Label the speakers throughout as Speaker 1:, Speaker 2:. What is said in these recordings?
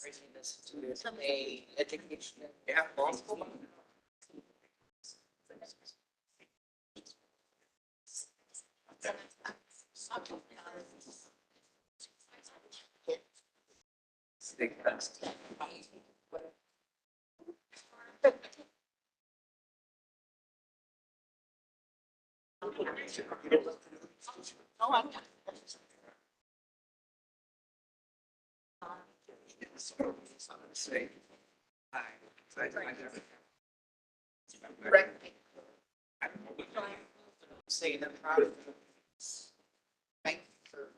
Speaker 1: Bringing this to a education. Yeah, multiple. Say that proud of you. Thank you for.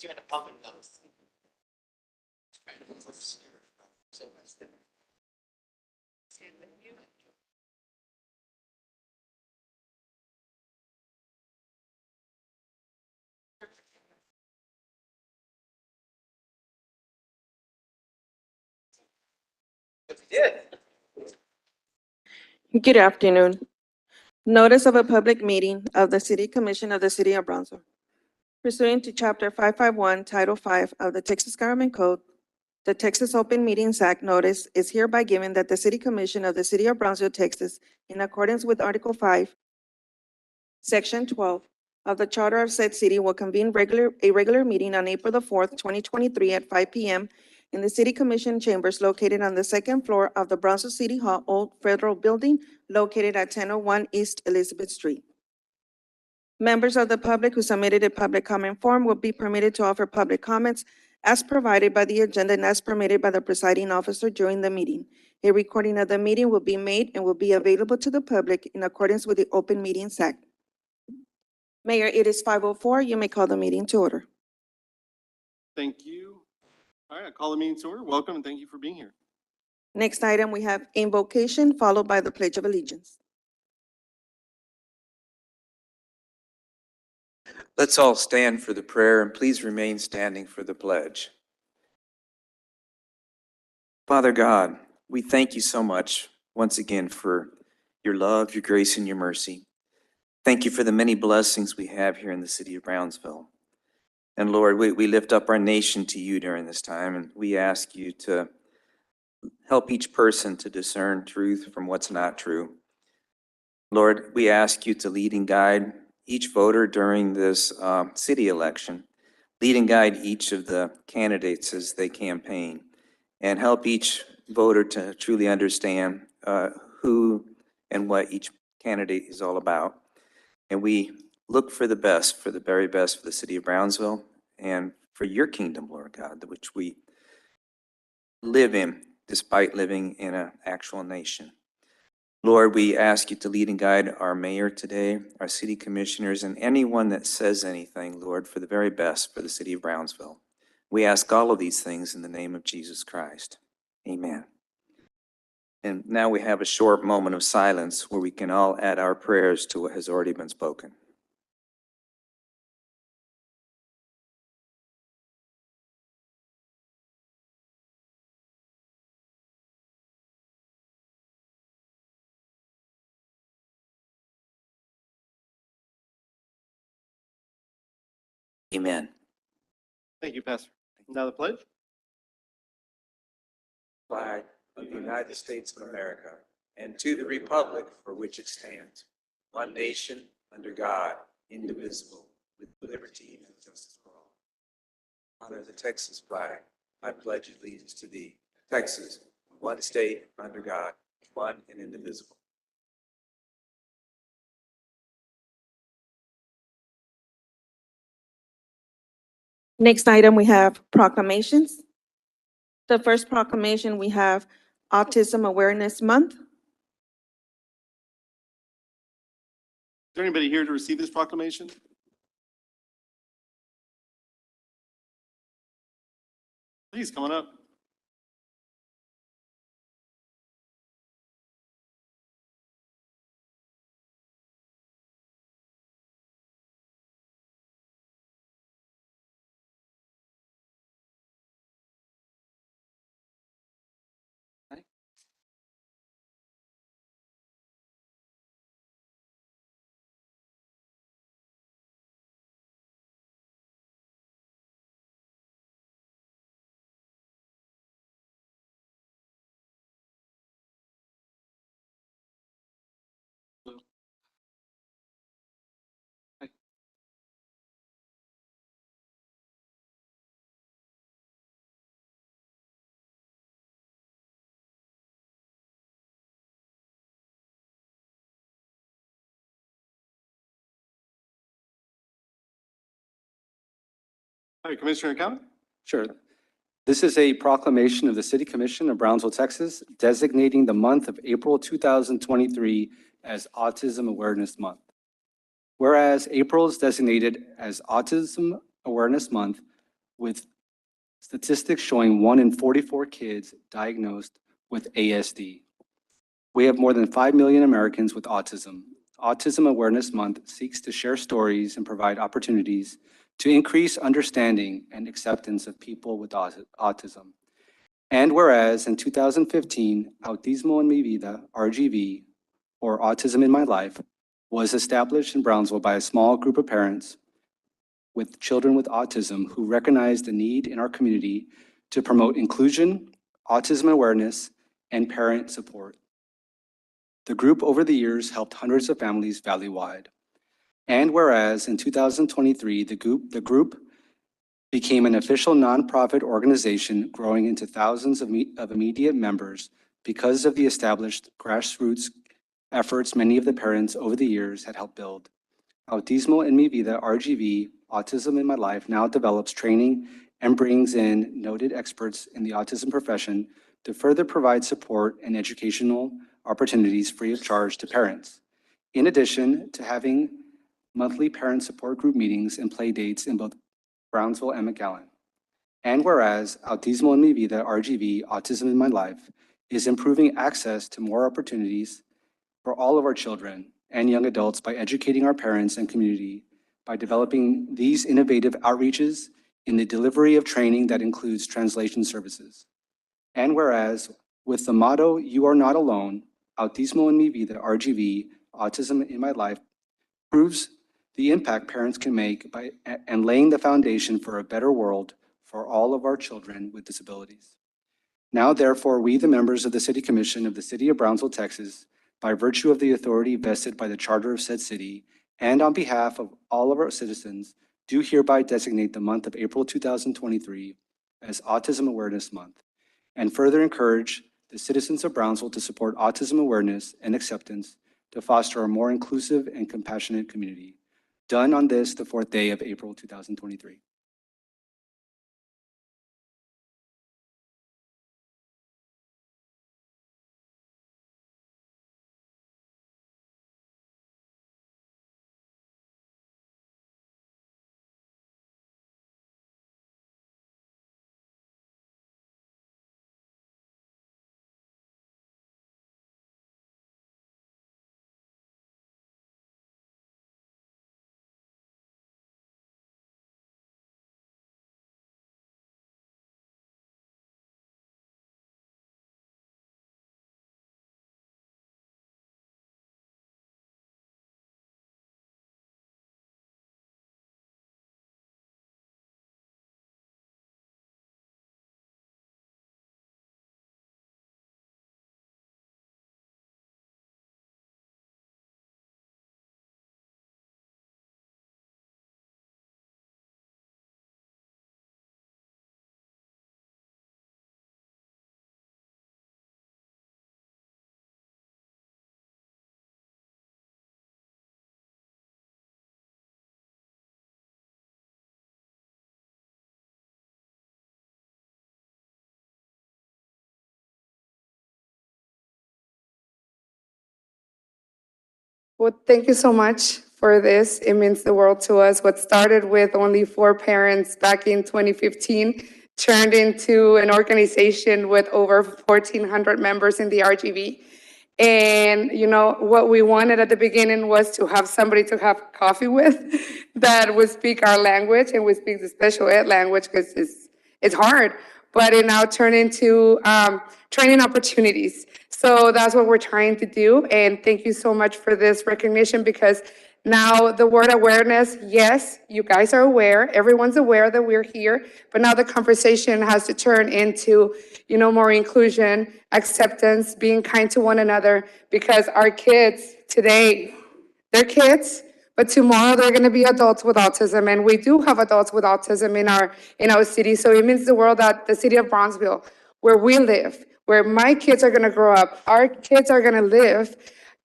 Speaker 1: You had a pump and nose.
Speaker 2: Good afternoon. Notice of a public meeting of the City Commission of the City of Brownsville. Pursuant to Chapter 551, Title 5 of the Texas Government Code, the Texas Open Meetings Act notice is hereby given that the City Commission of the City of Brownsville, Texas, in accordance with Article 5, Section 12 of the Charter of said city, will convene a regular meeting on April the 4th, 2023 at 5 p.m. in the City Commission chambers located on the second floor of the Brownsville City Hall Old Federal Building located at 1001 East Elizabeth Street. Members of the public who submitted a public comment form will be permitted to offer public comments as provided by the agenda and as permitted by the presiding officer during the meeting. A recording of the meeting will be made and will be available to the public in accordance with the Open Meetings Act. Mayor, it is 5:04. You may call the meeting to order.
Speaker 3: Thank you. All right, I call the meeting to order. Welcome and thank you for being here.
Speaker 2: Next item, we have invocation followed by the Pledge of Allegiance.
Speaker 4: Let's all stand for the prayer and please remain standing for the pledge. Father God, we thank you so much once again for your love, your grace, and your mercy. Thank you for the many blessings we have here in the city of Brownsville. And Lord, we lift up our nation to you during this time, and we ask you to help each person to discern truth from what's not true. Lord, we ask you to lead and guide each voter during this city election, lead and guide each of the candidates as they campaign, and help each voter to truly understand who and what each candidate is all about. And we look for the best, for the very best for the city of Brownsville and for your kingdom, Lord God, which we live in despite living in an actual nation. Lord, we ask you to lead and guide our mayor today, our city commissioners, and anyone that says anything, Lord, for the very best for the city of Brownsville. We ask all of these things in the name of Jesus Christ. Amen. And now we have a short moment of silence where we can all add our prayers to what has already been spoken. Amen.
Speaker 3: Thank you, Pastor. Now the pledge.
Speaker 4: Flag of the United States of America and to the republic for which it stands, one nation, under God, indivisible, with liberty and justice for all. Honor the Texas flag. I pledge allegiance to thee, Texas, one state, under God, one and indivisible.
Speaker 2: Next item, we have proclamations. The first proclamation, we have Autism Awareness Month.
Speaker 3: Is there anybody here to receive this proclamation? Please come on up. All right, Commissioner Accountant.
Speaker 5: Sure. This is a proclamation of the City Commission of Brownsville, Texas, designating the month of April 2023 as Autism Awareness Month. Whereas April is designated as Autism Awareness Month with statistics showing 1 in 44 kids diagnosed with ASD. We have more than 5 million Americans with autism. Autism Awareness Month seeks to share stories and provide opportunities to increase understanding and acceptance of people with autism. And whereas in 2015, Autismo en mi vida, RGV, or Autism in My Life, was established in Brownsville by a small group of parents with children with autism who recognized the need in our community to promote inclusion, autism awareness, and parent support. The group over the years helped hundreds of families valley-wide. And whereas in 2023, the group became an official nonprofit organization growing into thousands of immediate members because of the established grassroots efforts many of the parents over the years had helped build. Autismo en mi vida, RGV, Autism in My Life, now develops training and brings in noted experts in the autism profession to further provide support and educational opportunities free of charge to parents. In addition to having monthly parent support group meetings and play dates in both Brownsville and McAllen. And whereas Autismo en mi vida, RGV, Autism in My Life, is improving access to more opportunities for all of our children and young adults by educating our parents and community by developing these innovative outreaches in the delivery of training that includes translation services. And whereas with the motto, "You are not alone," Autismo en mi vida, RGV, Autism in My Life, proves the impact parents can make by and laying the foundation for a better world for all of our children with disabilities. Now, therefore, we, the members of the City Commission of the City of Brownsville, Texas, by virtue of the authority vested by the Charter of said city, and on behalf of all of our citizens, do hereby designate the month of April 2023 as Autism Awareness Month, and further encourage the citizens of Brownsville to support autism awareness and acceptance to foster a more inclusive and compassionate community. done on this, the fourth day of April 2023.
Speaker 6: Well, thank you so much for this. It means the world to us. What started with only 4 parents back in 2015 turned into an organization with over 1,400 members in the RGV. And, you know, what we wanted at the beginning was to have somebody to have coffee with that would speak our language and would speak the special ed language because it's hard. But it now turned into training opportunities. So that's what we're trying to do. And thank you so much for this recognition because now the word awareness, yes, you guys are aware, everyone's aware that we're here, but now the conversation has to turn into, you know, more inclusion, acceptance, being kind to one another, because our kids today, they're kids, but tomorrow they're going to be adults with autism, and we do have adults with autism in our city. So it means the world that the city of Brownsville, where we live, where my kids are going to grow up, our kids are going to live,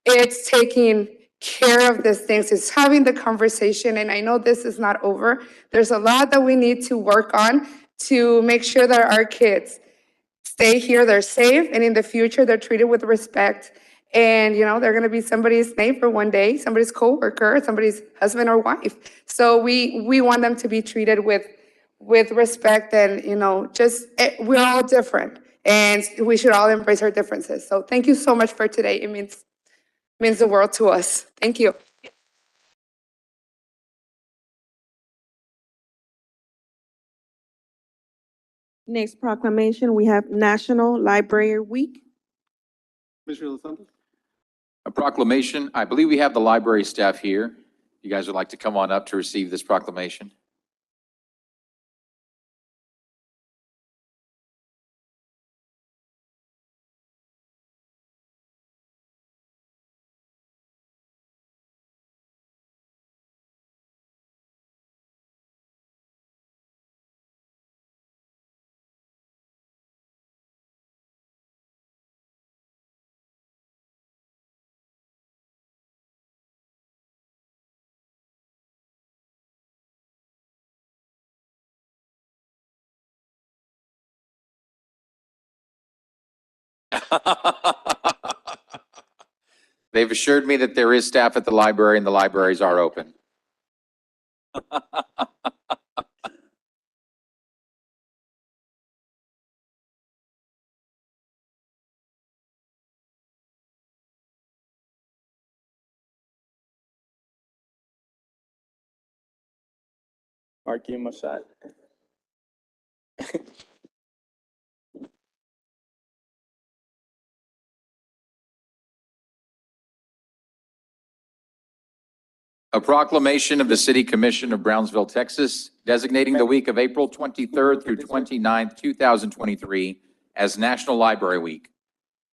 Speaker 6: it's taking care of these things. It's having the conversation, and I know this is not over. There's a lot that we need to work on to make sure that our kids stay here, they're safe, and in the future, they're treated with respect. And, you know, they're gonna be somebody's neighbor one day, somebody's coworker, somebody's husband or wife. So we want them to be treated with respect and, you know, just, we're all different, and we should all embrace our differences. So thank you so much for today. It means the world to us. Thank you.
Speaker 2: Next proclamation, we have National Library Week.
Speaker 3: Commissioner Los Santos?
Speaker 7: A proclamation. I believe we have the library staff here. You guys would like to come on up to receive this proclamation? They've assured me that there is staff at the library and the libraries are open.
Speaker 8: Marky Mossad.
Speaker 7: A proclamation of the City Commission of Brownsville, Texas, designating the week of April 23rd through 29th, 2023 as National Library Week.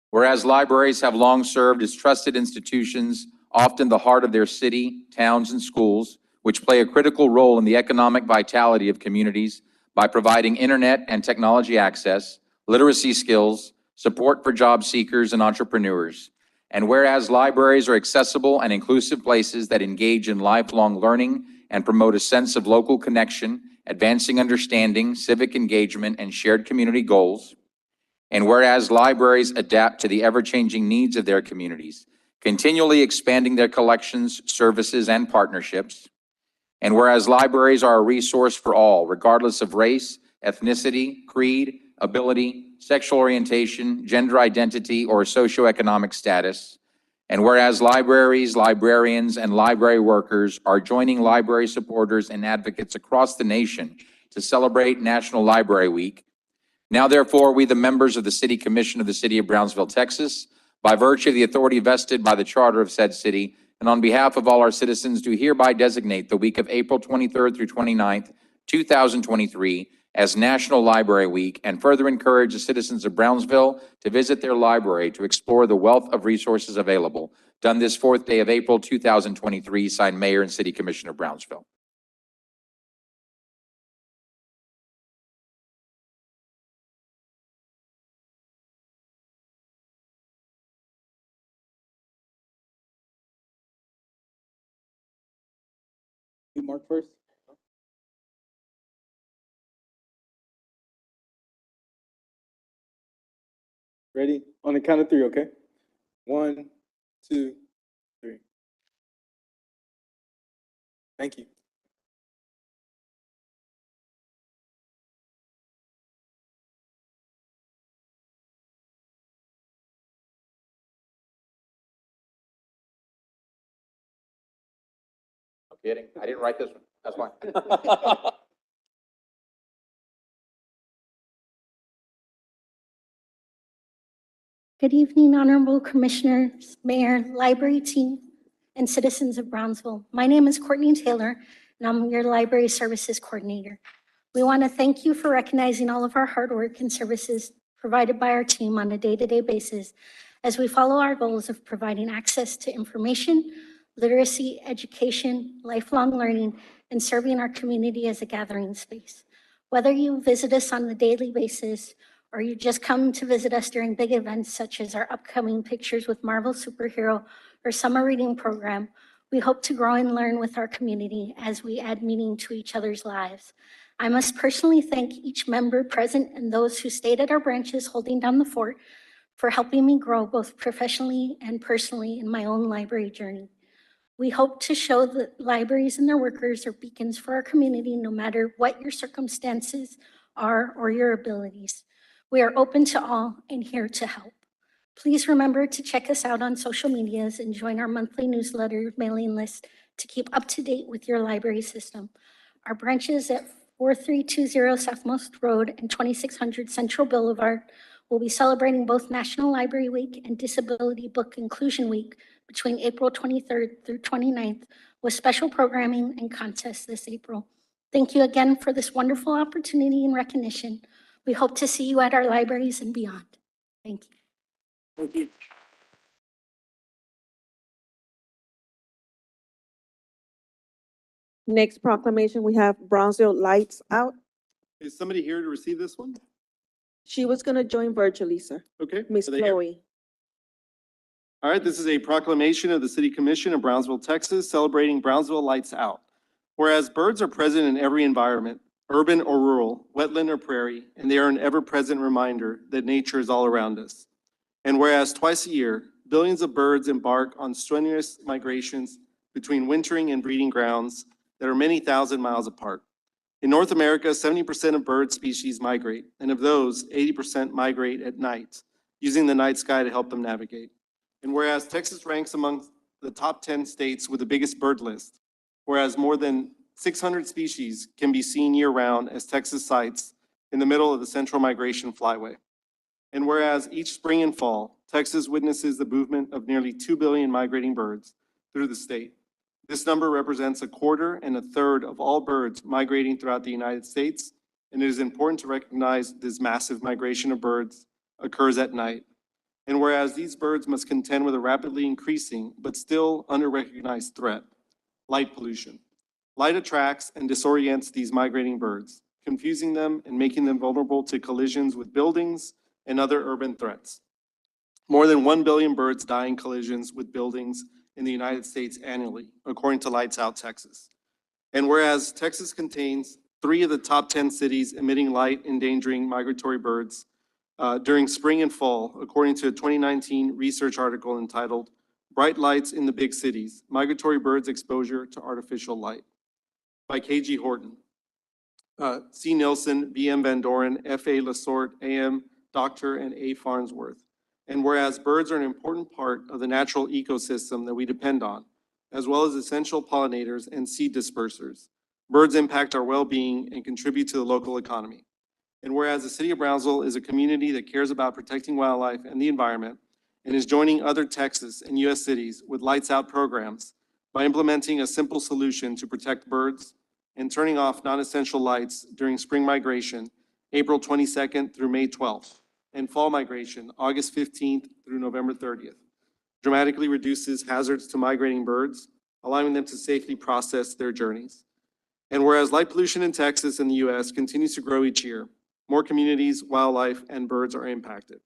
Speaker 7: Whereas libraries have long served as trusted institutions, often the heart of their city, towns, and schools, which play a critical role in the economic vitality of communities by providing internet and technology access, literacy skills, support for job seekers and entrepreneurs, And whereas libraries are accessible and inclusive places that engage in lifelong learning and promote a sense of local connection, advancing understanding, civic engagement, and shared community goals. And whereas libraries adapt to the ever-changing needs of their communities, continually expanding their collections, services, and partnerships. And whereas libraries are a resource for all, regardless of race, ethnicity, creed, ability, sexual orientation, gender identity, or socioeconomic status. And whereas libraries, librarians, and library workers are joining library supporters and advocates across the nation to celebrate National Library Week. Now therefore, we, the members of the City Commission of the City of Brownsville, Texas, by virtue of the authority vested by the charter of said city, and on behalf of all our citizens, do hereby designate the week of April 23rd through 29th, 2023 as National Library Week, and further encourage the citizens of Brownsville to visit their library to explore the wealth of resources available. Done this 4th day of April 2023, signed Mayor and City Commissioner of Brownsville.
Speaker 8: You mark first? Ready? On the count of three, okay? 1, 2, 3. Thank you.
Speaker 7: No kidding. I didn't write this one. That's fine.
Speaker 9: Good evening, Honorable Commissioners, Mayor, Library team, and citizens of Brownsville. My name is Courtney Taylor, and I'm your Library Services Coordinator. We want to thank you for recognizing all of our hard work and services provided by our team on a day-to-day basis as we follow our goals of providing access to information, literacy, education, lifelong learning, and serving our community as a gathering space. Whether you visit us on a daily basis or you just come to visit us during big events such as our upcoming Pictures with Marvel Superhero or summer reading program, we hope to grow and learn with our community as we add meaning to each other's lives. I must personally thank each member present and those who stayed at our branches holding down the fort for helping me grow both professionally and personally in my own library journey. We hope to show that libraries and their workers are beacons for our community, no matter what your circumstances are or your abilities. We are open to all and here to help. Please remember to check us out on social medias and join our monthly newsletter mailing list to keep up to date with your library system. Our branches at 4320 Southmost Road and 2600 Central Boulevard will be celebrating both National Library Week and Disability Book Inclusion Week between April 23rd through 29th with special programming and contests this April. Thank you again for this wonderful opportunity and recognition. We hope to see you at our libraries and beyond. Thank you.
Speaker 8: Thank you.
Speaker 2: Next proclamation, we have Brownsville Lights Out.
Speaker 3: Is somebody here to receive this one?
Speaker 2: She was gonna join virtually, sir.
Speaker 3: Okay.
Speaker 2: Miss
Speaker 3: are they here?
Speaker 2: Chloe.
Speaker 3: All right, this is a proclamation of the City Commission of Brownsville, Texas, celebrating Brownsville Lights Out. Whereas birds are present in every environment, urban or rural, wetland or prairie, and they are an ever-present reminder that nature is all around us. And whereas twice a year, billions of birds embark on strenuous migrations between wintering and breeding grounds that are many thousand miles apart. In North America, 70% of bird species migrate, and of those, 80% migrate at night, using the night sky to help them navigate. And whereas Texas ranks among the top 10 states with the biggest bird list, whereas more than 600 species can be seen year-round as Texas sites in the middle of the Central Migration Flyway. And whereas each spring and fall, Texas witnesses the movement of nearly 2 billion migrating birds through the state. This number represents a quarter and a third of all birds migrating throughout the United States, and it is important to recognize this massive migration of birds occurs at night. And whereas these birds must contend with a rapidly increasing but still under-recognized threat, light pollution. Light attracts and disorients these migrating birds, confusing them and making them vulnerable to collisions with buildings and other urban threats. More than 1 billion birds die in collisions with buildings in the United States annually, according to Lights Out Texas. And whereas Texas contains 3 of the top 10 cities emitting light endangering migratory birds during spring and fall, according to a 2019 research article entitled Bright Lights in the Big Cities, Migratory Birds Exposure to Artificial Light by KG Horton, C. Nilsson, B.M. Van Doren, F.A. Lasorte, A.M. Doctor, and A. Farnsworth. And whereas birds are an important part of the natural ecosystem that we depend on, as well as essential pollinators and seed dispersers, birds impact our well-being and contribute to the local economy. And whereas the city of Brownsville is a community that cares about protecting wildlife and the environment and is joining other Texas and U.S. cities with Lights Out programs by implementing a simple solution to protect birds and turning off non-essential lights during spring migration, April 22nd through May 12th, and fall migration, August 15th through November 30th, dramatically reduces hazards to migrating birds, allowing them to safely process their journeys. And whereas light pollution in Texas and the U.S. continues to grow each year, more communities, wildlife, and birds are impacted.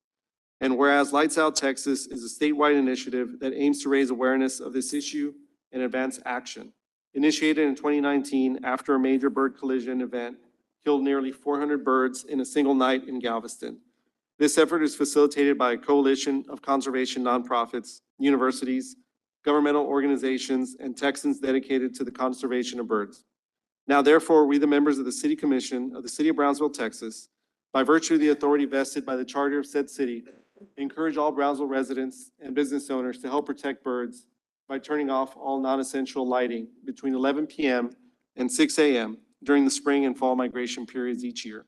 Speaker 3: And whereas Lights Out Texas is a statewide initiative that aims to raise awareness of this issue and advance action, initiated in 2019 after a major bird collision event killed nearly 400 birds in a single night in Galveston. This effort is facilitated by a coalition of conservation nonprofits, universities, governmental organizations, and Texans dedicated to the conservation of birds. Now, therefore, we, the members of the City Commission of the City of Brownsville, Texas, by virtue of the authority vested by the charter of said city, encourage all Brownsville residents and business owners to help protect birds by turning off all non-essential lighting between 11 p.m. and 6 a.m. during the spring and fall migration periods each year.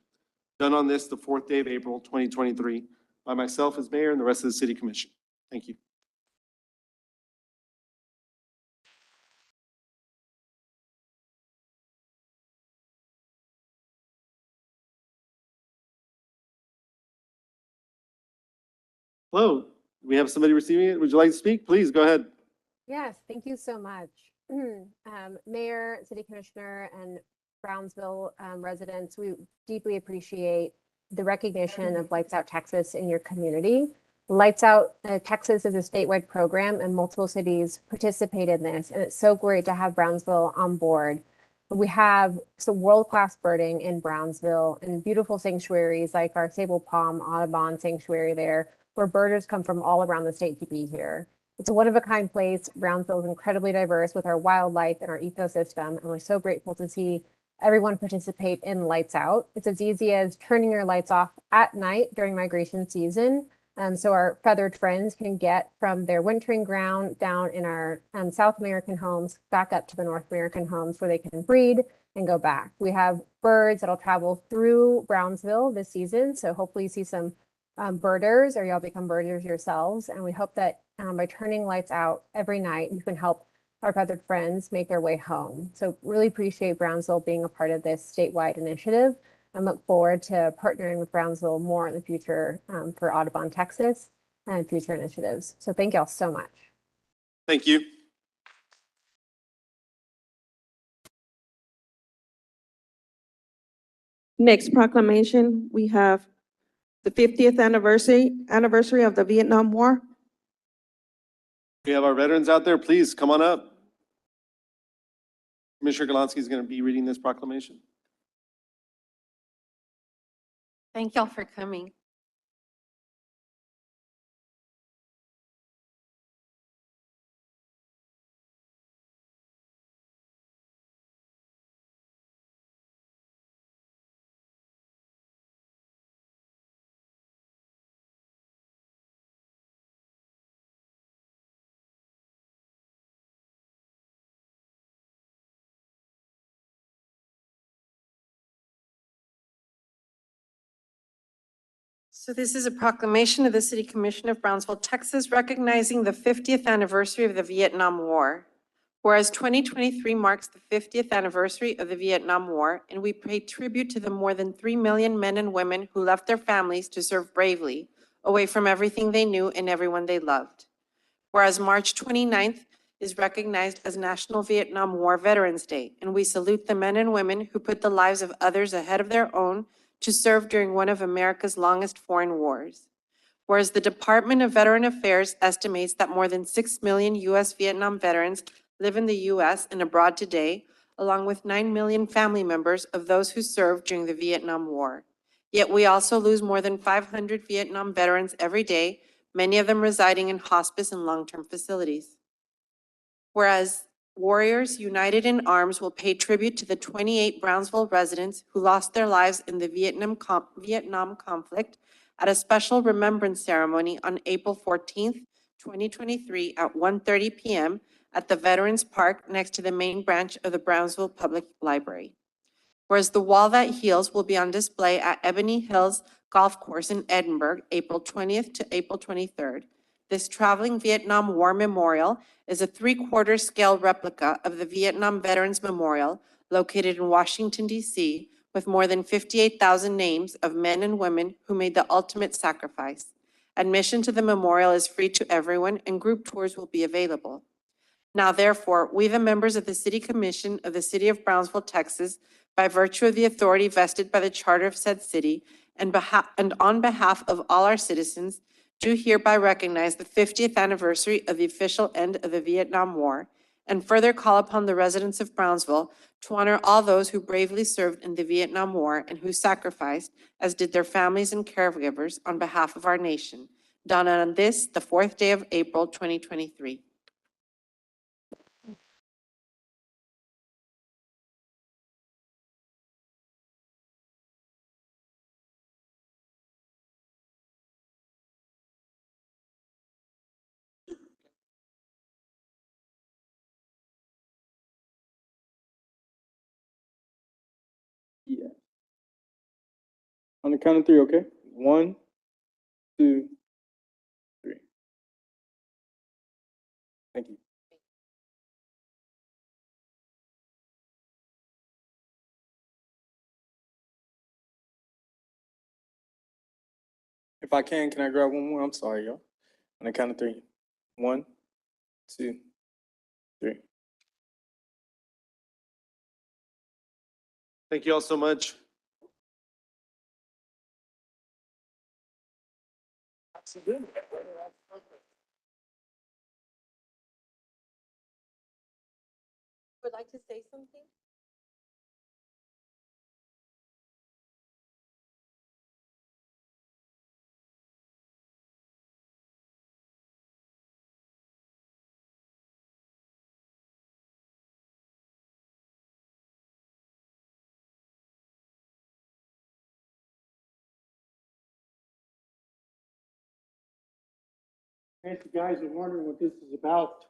Speaker 3: Done on this the 4th day of April, 2023, by myself as mayor and the rest of the City Commission. Thank you. Hello, we have somebody receiving it. Would you like to speak? Please go ahead.
Speaker 10: Yes, thank you so much. Mayor, City Commissioner, and Brownsville residents, we deeply appreciate the recognition of Lights Out Texas in your community. Lights Out Texas is a statewide program and multiple cities participate in this, and it's so great to have Brownsville on board. We have some world-class birding in Brownsville and beautiful sanctuaries like our Sable Palm Audubon Sanctuary there, where birders come from all around the state to be here. It's a one-of-a-kind place. Brownsville is incredibly diverse with our wildlife and our ecosystem, and we're so grateful to see everyone participate in Lights Out. It's as easy as turning your lights off at night during migration season, so our feathered friends can get from their wintering ground down in our South American homes back up to the North American homes where they can breed and go back. We have birds that'll travel through Brownsville this season, so hopefully you see some birders, or y'all become birders yourselves. And we hope that by turning lights out every night, you can help our feathered friends make their way home. So really appreciate Brownsville being a part of this statewide initiative and look forward to partnering with Brownsville more in the future for Audubon, Texas and future initiatives. So thank y'all so much.
Speaker 3: Thank you.
Speaker 2: Next proclamation, we have the 50th anniversary of the Vietnam War.
Speaker 3: We have our veterans out there. Please come on up. Commissioner Galansky is going to be reading this proclamation.
Speaker 11: Thank y'all for coming. So this is a proclamation of the City Commission of Brownsville, Texas, recognizing the 50th anniversary of the Vietnam War. Whereas 2023 marks the 50th anniversary of the Vietnam War, and we pay tribute to the more than 3 million men and women who left their families to serve bravely, away from everything they knew and everyone they loved. Whereas March 29th is recognized as National Vietnam War Veterans Day, and we salute the men and women who put the lives of others ahead of their own to serve during one of America's longest foreign wars. Whereas the Department of Veteran Affairs estimates that more than 6 million U.S. Vietnam veterans live in the U.S. and abroad today, along with 9 million family members of those who served during the Vietnam War. Yet we also lose more than 500 Vietnam veterans every day, many of them residing in hospice and long-term facilities. Whereas Warriors United in Arms will pay tribute to the 28 Brownsville residents who lost their lives in the Vietnam conflict at a special remembrance ceremony on April 14th, 2023 at 1:30 p.m. at the Veterans Park next to the main branch of the Brownsville Public Library. Whereas The Wall That Heals will be on display at Ebony Hills Golf Course in Edinburgh, April 20th to April 23rd. This traveling Vietnam War memorial is a 3/4 scale replica of the Vietnam Veterans Memorial located in Washington, D.C., with more than 58,000 names of men and women who made the ultimate sacrifice. Admission to the memorial is free to everyone, and group tours will be available. Now therefore, we, the members of the City Commission of the City of Brownsville, Texas, by virtue of the authority vested by the charter of said city, and on behalf of all our citizens, do hereby recognize the 50th anniversary of the official end of the Vietnam War, and further call upon the residents of Brownsville to honor all those who bravely served in the Vietnam War and who sacrificed, as did their families and caregivers, on behalf of our nation, done on this, the 4th day of April, 2023.
Speaker 8: Yeah. On the count of three, okay? 1, 2, 3. Thank you. If I can I grab one more? I'm sorry, y'all. On the count of 3. 1, 2, 3.
Speaker 3: Thank you all so much.
Speaker 11: Would like to say something?
Speaker 12: In case you guys are wondering what this is about,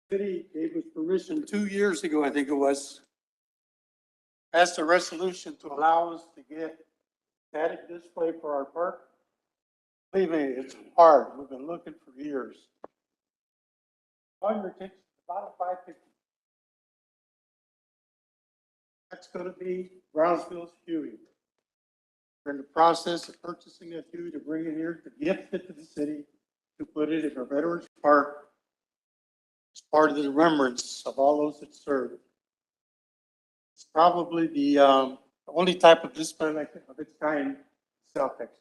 Speaker 12: the city gave us permission 2 years ago, I think it was, passed a resolution to allow us to get static display for our park. Believe me, it's hard. We've been looking for years. Under takes about a $550. That's going to be Brownsville's Huey. We're in the process of purchasing that Huey to bring it here, to gift it to the city, to put it in our Veterans Park as part of the remembrance of all those that served. It's probably the only type of display like of its kind in South Texas.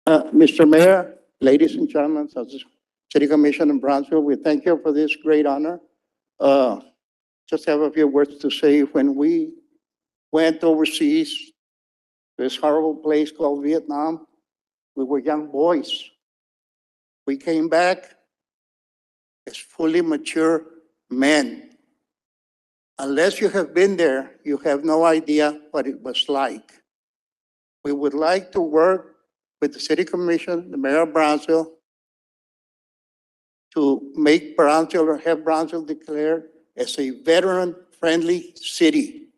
Speaker 13: Mr. Mayor, ladies and gentlemen of the City Commission in Brownsville, we thank you for this great honor. Just have a few words to say. When we went overseas, this horrible place called Vietnam, we were young boys. We came back as fully mature men. Unless you have been there, you have no idea what it was like. We would like to work with the City Commission, the Mayor of Brownsville, to make Brownsville or have Brownsville declared as a veteran-friendly city.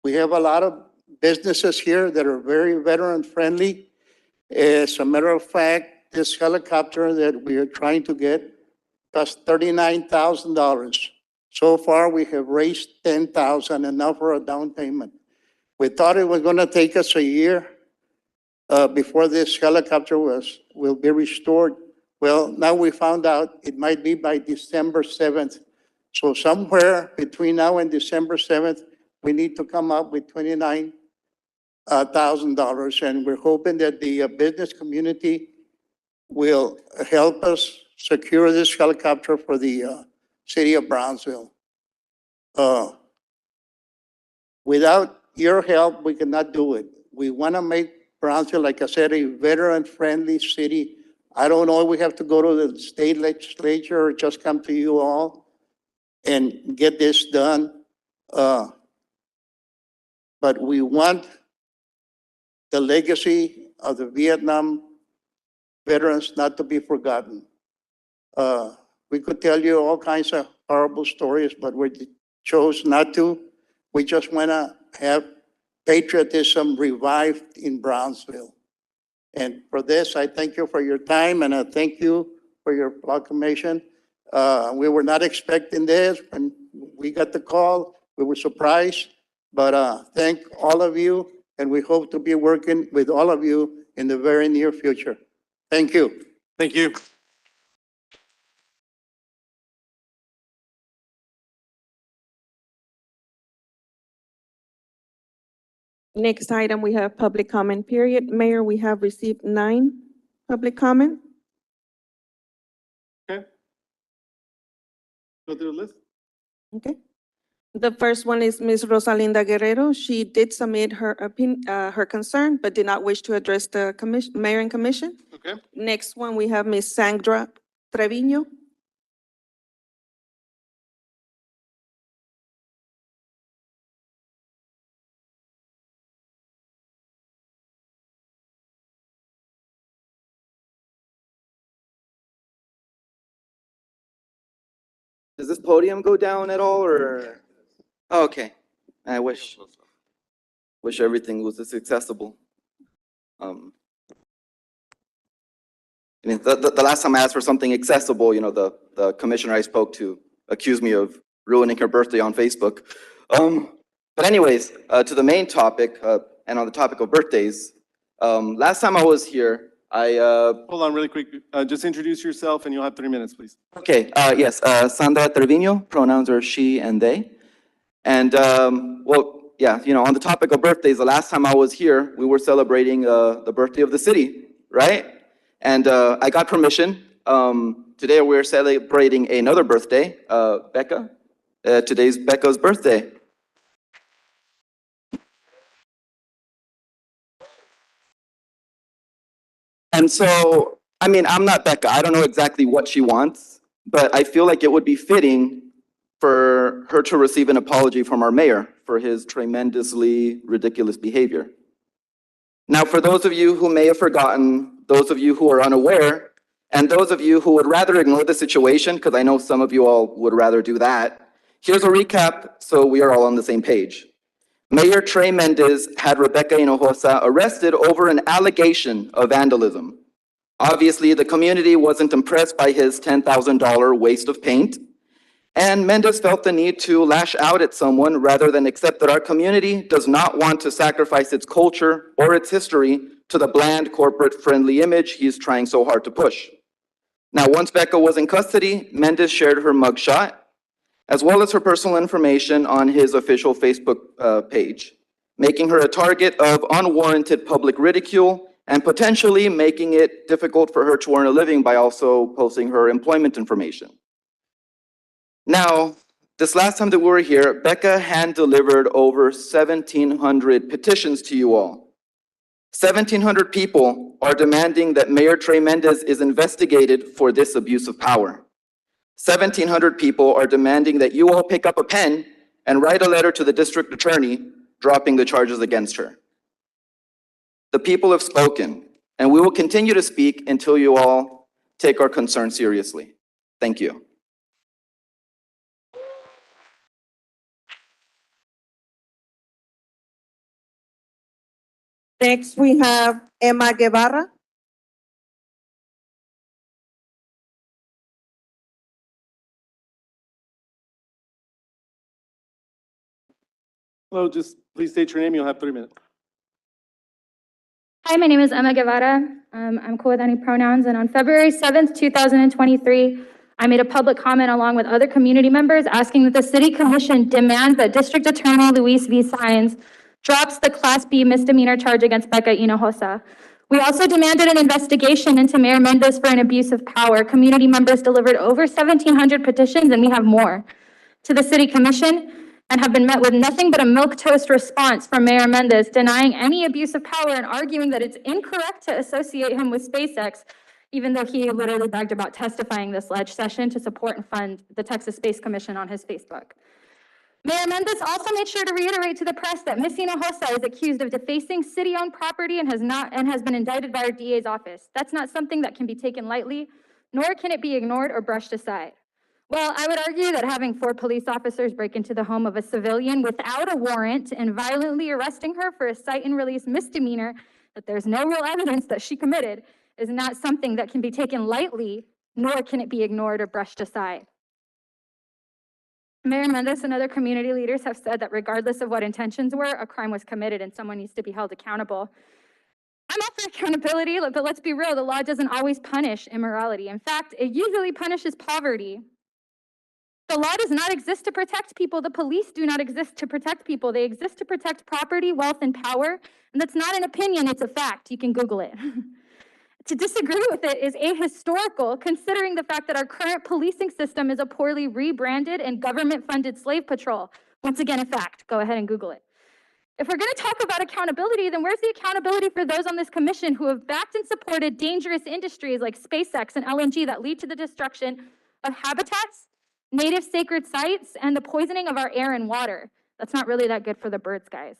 Speaker 13: We have a lot of businesses here that are very veteran-friendly. As a matter of fact, this helicopter that we are trying to get cost $39,000. So far, we have raised $10,000, enough for a down payment. We thought it was going to take us a year before this helicopter will be restored. Well, now we found out it might be by December 7th. So somewhere between now and December 7th, we need to come up with $29,000. And we're hoping that the business community will help us secure this helicopter for the city of Brownsville. Without your help, we cannot do it. We want to make Brownsville, like I said, a veteran-friendly city. I don't know if we have to go to the state legislature or just come to you all and get this done. But we want the legacy of the Vietnam veterans not to be forgotten. We could tell you all kinds of horrible stories, but we chose not to. We just want to have patriotism revived in Brownsville. And for this, I thank you for your time, and I thank you for your proclamation. We were not expecting this. When we got the call, we were surprised. But thank all of you, and we hope to be working with all of you in the very near future. Thank you.
Speaker 3: Thank you.
Speaker 2: Next item, we have public comment period. Mayor, we have received 9 public comment.
Speaker 3: Okay. Go through the list.
Speaker 2: Okay. The first one is Ms. Rosalinda Guerrero. She did submit her her concern, but did not wish to address the mayor and commission.
Speaker 3: Okay.
Speaker 2: Next one, we have Ms. Sandra Trevino.
Speaker 14: Does this podium go down at all, or? Oh, okay. I wish everything was this accessible. I mean, the last time I asked for something accessible, you know, the commissioner I spoke to accused me of ruining her birthday on Facebook. But anyways, to the main topic, and on the topic of birthdays, last time I was here,
Speaker 3: Hold on really quick. Just introduce yourself and you'll have 3 minutes, please.
Speaker 14: Okay, yes, Sandra Trevino, pronouns are she and they. And, well, yeah, you know, on the topic of birthdays, the last time I was here, we were celebrating the birthday of the city, right? And I got permission. Today we're celebrating another birthday, Becca. Today's Becca's birthday. And so, I mean, I'm not Becca. I don't know exactly what she wants, but I feel like it would be fitting for her to receive an apology from our mayor for his tremendously ridiculous behavior. Now, for those of you who may have forgotten, those of you who are unaware, and those of you who would rather ignore the situation, because I know some of you all would rather do that, here's a recap so we are all on the same page. Mayor Trey Mendez had Rebecca Hinojosa arrested over an allegation of vandalism. Obviously, the community wasn't impressed by his $10,000 waste of paint, and Mendez felt the need to lash out at someone rather than accept that our community does not want to sacrifice its culture or its history to the bland, corporate-friendly image he's trying so hard to push. Now, once Becca was in custody, Mendez shared her mugshot, as well as her personal information on his official Facebook page, making her a target of unwarranted public ridicule and potentially making it difficult for her to earn a living by also posting her employment information. Now, this last time that we were here, Becca hand-delivered over 1,700 petitions to you all. 1,700 people are demanding that Mayor Trey Mendez is investigated for this abuse of power. 1,700 people are demanding that you all pick up a pen and write a letter to the district attorney dropping the charges against her. The people have spoken, and we will continue to speak until you all take our concern seriously. Thank you.
Speaker 2: Next, we have Emma Guevara.
Speaker 3: Hello, just please state your name. You'll have 3 minutes.
Speaker 15: Hi, my name is Emma Guevara. I'm cool with any pronouns. And on February 7th, 2023, I made a public comment along with other community members asking that the City Commission demand that District Attorney Luis V. Saenz drops the Class B misdemeanor charge against Becca Hinojosa. We also demanded an investigation into Mayor Mendez for an abuse of power. Community members delivered over 1,700 petitions, and we have more, to the City Commission, and have been met with nothing but a milquetoast response from Mayor Mendez, denying any abuse of power and arguing that it's incorrect to associate him with SpaceX, even though he literally bragged about testifying this ledge session to support and fund the Texas Space Commission on his Facebook. Mayor Mendez also made sure to reiterate to the press that Ms. Hinojosa is accused of defacing city-owned property and has been indicted by our DA's office. That's not something that can be taken lightly, nor can it be ignored or brushed aside. Well, I would argue that having 4 police officers break into the home of a civilian without a warrant and violently arresting her for a cite and release misdemeanor that there's no real evidence that she committed is not something that can be taken lightly, nor can it be ignored or brushed aside. Mayor Mendez and other community leaders have said that regardless of what intentions were, a crime was committed and someone needs to be held accountable. I'm up for accountability, but let's be real, the law doesn't always punish immorality. In fact, it usually punishes poverty. The law does not exist to protect people. The police do not exist to protect people. They exist to protect property, wealth, and power. And that's not an opinion, it's a fact. You can Google it. To disagree with it is ahistorical, considering the fact that our current policing system is a poorly rebranded and government-funded slave patrol. Once again, a fact. Go ahead and Google it. If we're going to talk about accountability, then where's the accountability for those on this commission who have backed and supported dangerous industries like SpaceX and LNG that lead to the destruction of habitats, native sacred sites, and the poisoning of our air and water? That's not really that good for the birds, guys.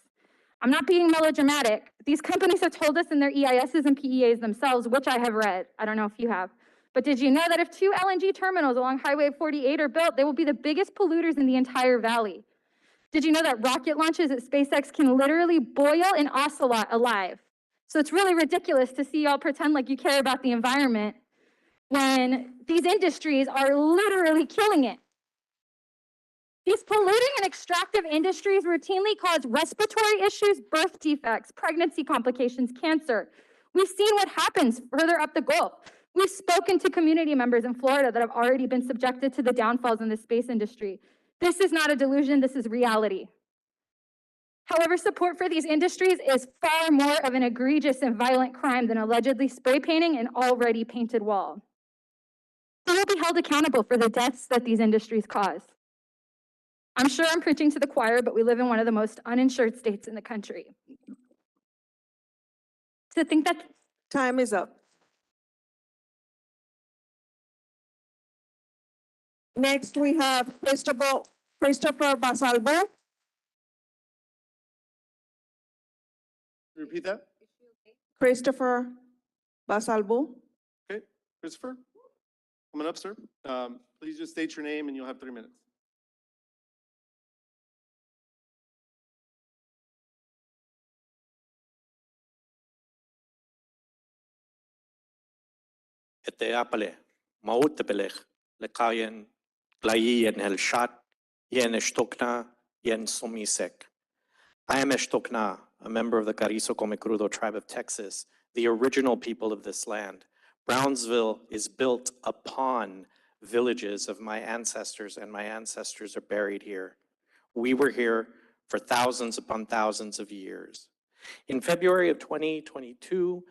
Speaker 15: I'm not being melodramatic. These companies have told us in their EISs and PEAs themselves, which I have read. I don't know if you have. But did you know that if 2 LNG terminals along Highway 48 are built, they will be the biggest polluters in the entire valley? Did you know that rocket launches at SpaceX can literally boil an ocelot alive? So it's really ridiculous to see y'all pretend like you care about the environment when these industries are literally killing it. These polluting and extractive industries routinely cause respiratory issues, birth defects, pregnancy complications, cancer. We've seen what happens further up the Gulf. We've spoken to community members in Florida that have already been subjected to the downfalls in the space industry. This is not a delusion, this is reality. However, support for these industries is far more of an egregious and violent crime than allegedly spray painting an already painted wall. Who will be held accountable for the deaths that these industries cause? I'm sure I'm preaching to the choir, but we live in one of the most uninsured states in the country. To think that
Speaker 2: Time is up. Next, we have Christopher Basalbo.
Speaker 3: Repeat that?
Speaker 2: Christopher Basalbo.
Speaker 3: Okay, Christopher, coming up, sir. Please just state your name and you'll have 3 minutes.
Speaker 16: Eteapale, mautepelech, lekayen, glayen helshat, yen eshtokna, yen somisek. I am Eshtokna, a member of the Carrizo Comecrudo tribe of Texas, the original people of this land. Brownsville is built upon villages of my ancestors, and my ancestors are buried here. We were here for thousands upon thousands of years. In February of 2022,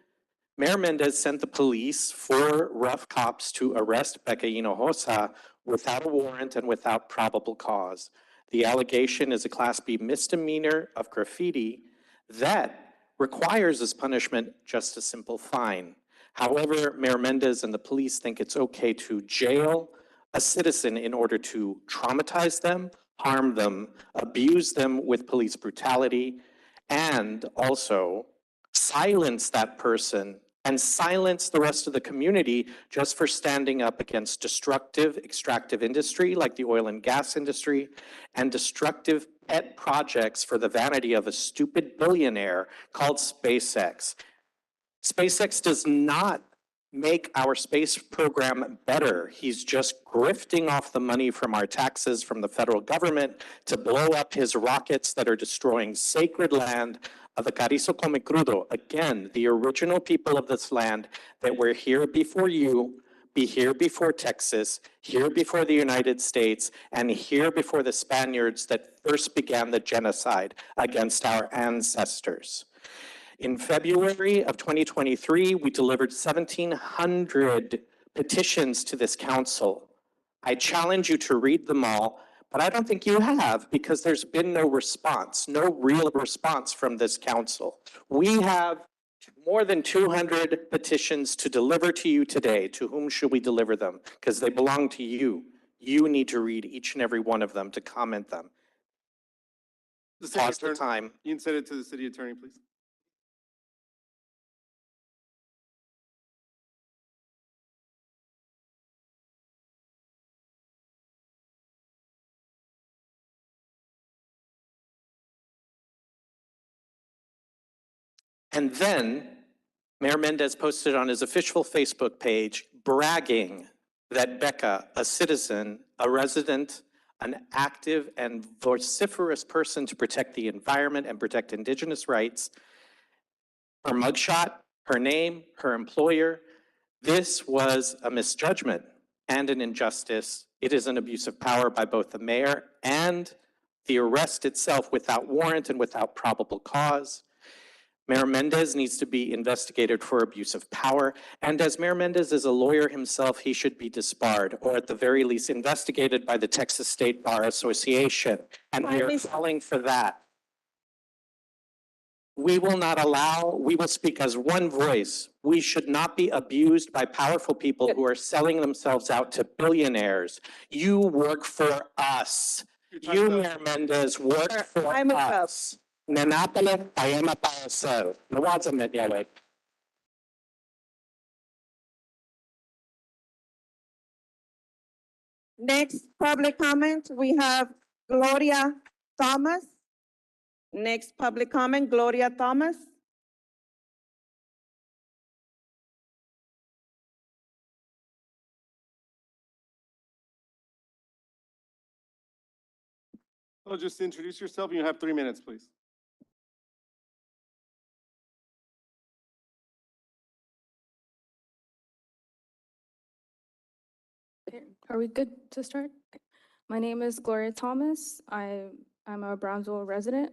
Speaker 16: Mayor Mendez sent the police 4 rough cops to arrest Becca Hinojosa without a warrant and without probable cause. The allegation is a Class B misdemeanor of graffiti that requires as punishment just a simple fine. However, Mayor Mendez and the police think it's okay to jail a citizen in order to traumatize them, harm them, abuse them with police brutality, and also silence that person and silence the rest of the community just for standing up against destructive extractive industry like the oil and gas industry and destructive pet projects for the vanity of a stupid billionaire called SpaceX. SpaceX does not make our space program better. He's just grifting off the money from our taxes from the federal government to blow up his rockets that are destroying sacred land of the Carrizo Comecrudo. Again, the original people of this land that were here before you, be here before Texas, here before the United States, and here before the Spaniards that first began the genocide against our ancestors. In February of 2023, we delivered 1,700 petitions to this council. I challenge you to read them all, but I don't think you have because there's been no response, no real response from this council. We have more than 200 petitions to deliver to you today. To whom should we deliver them? Because they belong to you. You need to read each and every one of them to comment them.
Speaker 3: The city
Speaker 16: Pause the
Speaker 3: attorney,
Speaker 16: time.
Speaker 3: you can send it to the city attorney, please.
Speaker 16: And then Mayor Mendez posted on his official Facebook page bragging that Becca, a citizen, a resident, an active and vociferous person to protect the environment and protect Indigenous rights, her mugshot, her name, her employer, this was a misjudgment and an injustice. It is an abuse of power by both the mayor and the arrest itself without warrant and without probable cause. Mayor Mendez needs to be investigated for abuse of power, and as Mayor Mendez is a lawyer himself, he should be disbarred, or at the very least investigated by the Texas State Bar Association, and we are calling for that. We will not allow, we will speak as one voice. We should not be abused by powerful people who are selling themselves out to billionaires. You work for us. You, Mayor Mendez, work for us. Nanapala, Payama Payaso. Nawazam Yahweh.
Speaker 2: Next public comment, we have Gloria Thomas. Next public comment, Gloria Thomas.
Speaker 3: So just introduce yourself. You have 3 minutes, please.
Speaker 17: Are we good to start? My name is Gloria Thomas. I'm a Brownsville resident.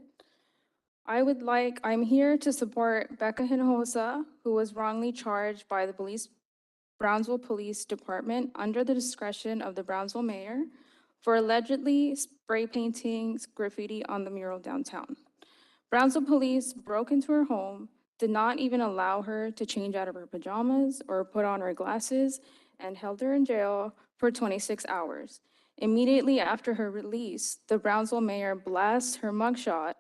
Speaker 17: I'm here to support Becca Hinojosa, who was wrongly charged by the Brownsville Police Department under the discretion of the Brownsville mayor for allegedly spray painting graffiti on the mural downtown. Brownsville police broke into her home, did not even allow her to change out of her pajamas or put on her glasses, and held her in jail for 26 hours. Immediately after her release, the Brownsville mayor blasts her mugshot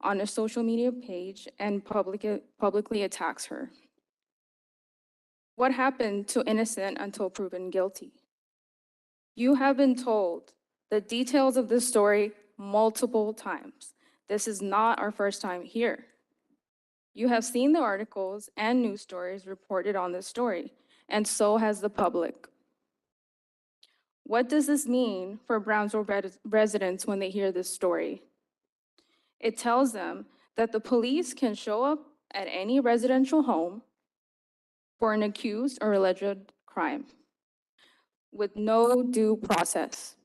Speaker 17: on a social media page and publicly attacks her. What happened to innocent until proven guilty? You have been told the details of this story multiple times. This is not our first time here. You have seen the articles and news stories reported on this story, and so has the public. What does this mean for Brownsville residents when they hear this story? It tells them that the police can show up at any residential home for an accused or alleged crime with no due process.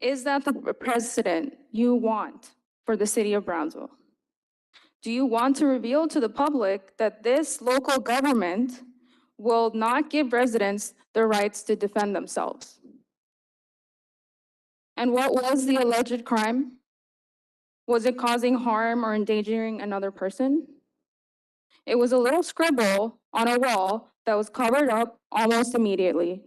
Speaker 17: Is that the precedent you want for the city of Brownsville? Do you want to reveal to the public that this local government will not give residents the rights to defend themselves? And what was the alleged crime? Was it causing harm or endangering another person? It was a little scribble on a wall that was covered up almost immediately.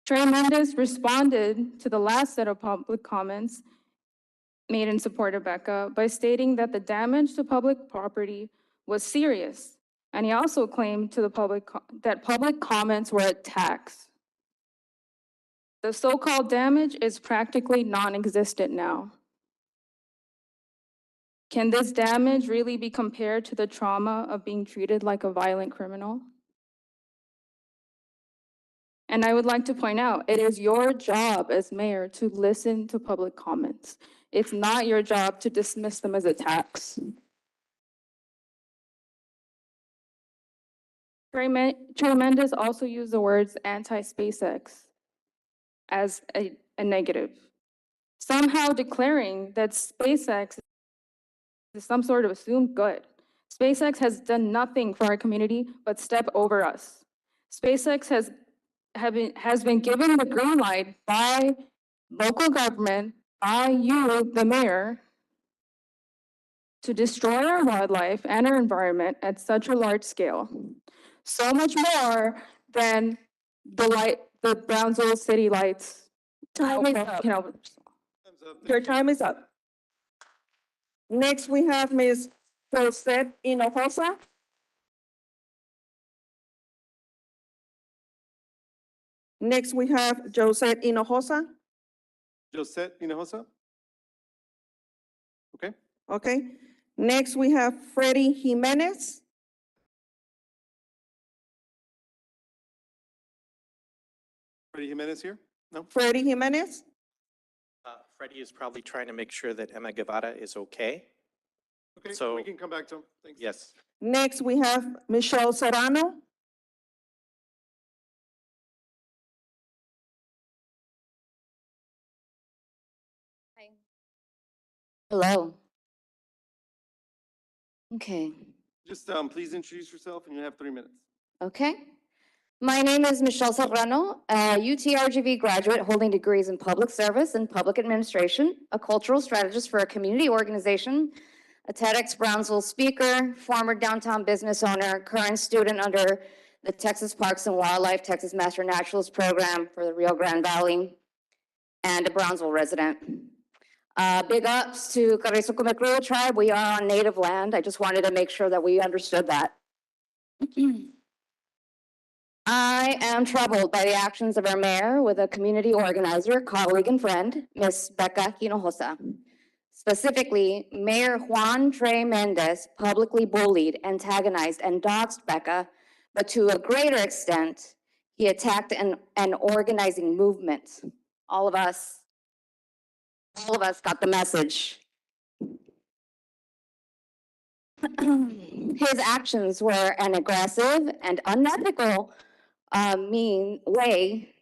Speaker 17: Trey Mendez responded to the last set of public comments made in support of Becca by stating that the damage to public property was serious. And he also claimed to the public that public comments were attacks. The so-called damage is practically non-existent now. Can this damage really be compared to the trauma of being treated like a violent criminal? And I would like to point out, it is your job as mayor to listen to public comments. It's not your job to dismiss them as attacks. Chair Mendez also used the words anti-SpaceX as a negative, somehow declaring that SpaceX is some sort of assumed good. SpaceX has done nothing for our community but step over us. SpaceX has been given the green light by local government, by you, the mayor, to destroy our wildlife and our environment at such a large scale. So much more than the Brownsville City Lights.
Speaker 2: Time is up. Your time is up. Next, we have Ms. Josette Hinojosa. Next, we have Josette Hinojosa.
Speaker 3: Josette Hinojosa? Okay.
Speaker 2: Okay. Next, we have Freddie Jimenez.
Speaker 3: Freddie Jimenez here? No?
Speaker 2: Freddie Jimenez.
Speaker 16: Freddie is probably trying to make sure that Emma Guevara is okay.
Speaker 3: Okay,
Speaker 16: So-
Speaker 3: we can come back to him. Thanks.
Speaker 16: Yes.
Speaker 2: Next, we have Michelle Serrano.
Speaker 18: Hello. Okay,
Speaker 3: Just please introduce yourself and you have 3 minutes.
Speaker 18: okay. My name is Michelle Serrano, a UTRGV graduate holding degrees in public service and public administration, a cultural strategist for a community organization, a TEDx Brownsville speaker, former downtown business owner, current student under the Texas Parks and Wildlife Texas Master Naturalist Program for the Rio Grande Valley, and a Brownsville resident. Big ups to Carrizo Comecrudo tribe. We are on native land. I just wanted to make sure that we understood that. I am troubled by the actions of our mayor with a community organizer, colleague, and friend, Ms. Becca Hinojosa. Specifically, Mayor Juan Trey Mendez publicly bullied, antagonized, and doxed Becca, but to a greater extent, he attacked an organizing movement. All of us got the message. His actions were an aggressive and unethical mean way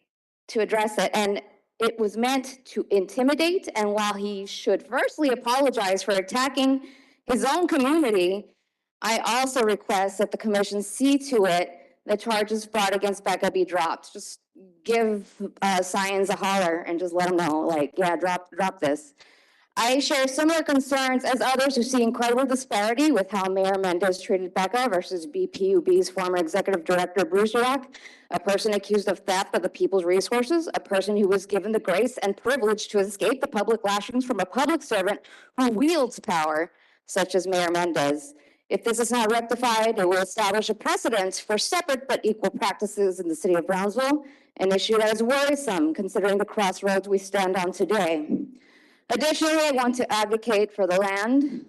Speaker 18: to address it, and it was meant to intimidate. And while he should firstly apologize for attacking his own community, I also request that the commission see to it the charges brought against Becca be dropped. Just give Science a holler and just let them know, like, yeah, drop this. I share similar concerns as others who see incredible disparity with how Mayor Mendez treated Becca versus BPUB's former executive director, Bruce Jack, a person accused of theft of the people's resources, a person who was given the grace and privilege to escape the public lashings from a public servant who wields power, such as Mayor Mendez. If this is not rectified, it will establish a precedent for separate but equal practices in the city of Brownsville, an issue that is worrisome considering the crossroads we stand on today. Additionally, I want to advocate for the land.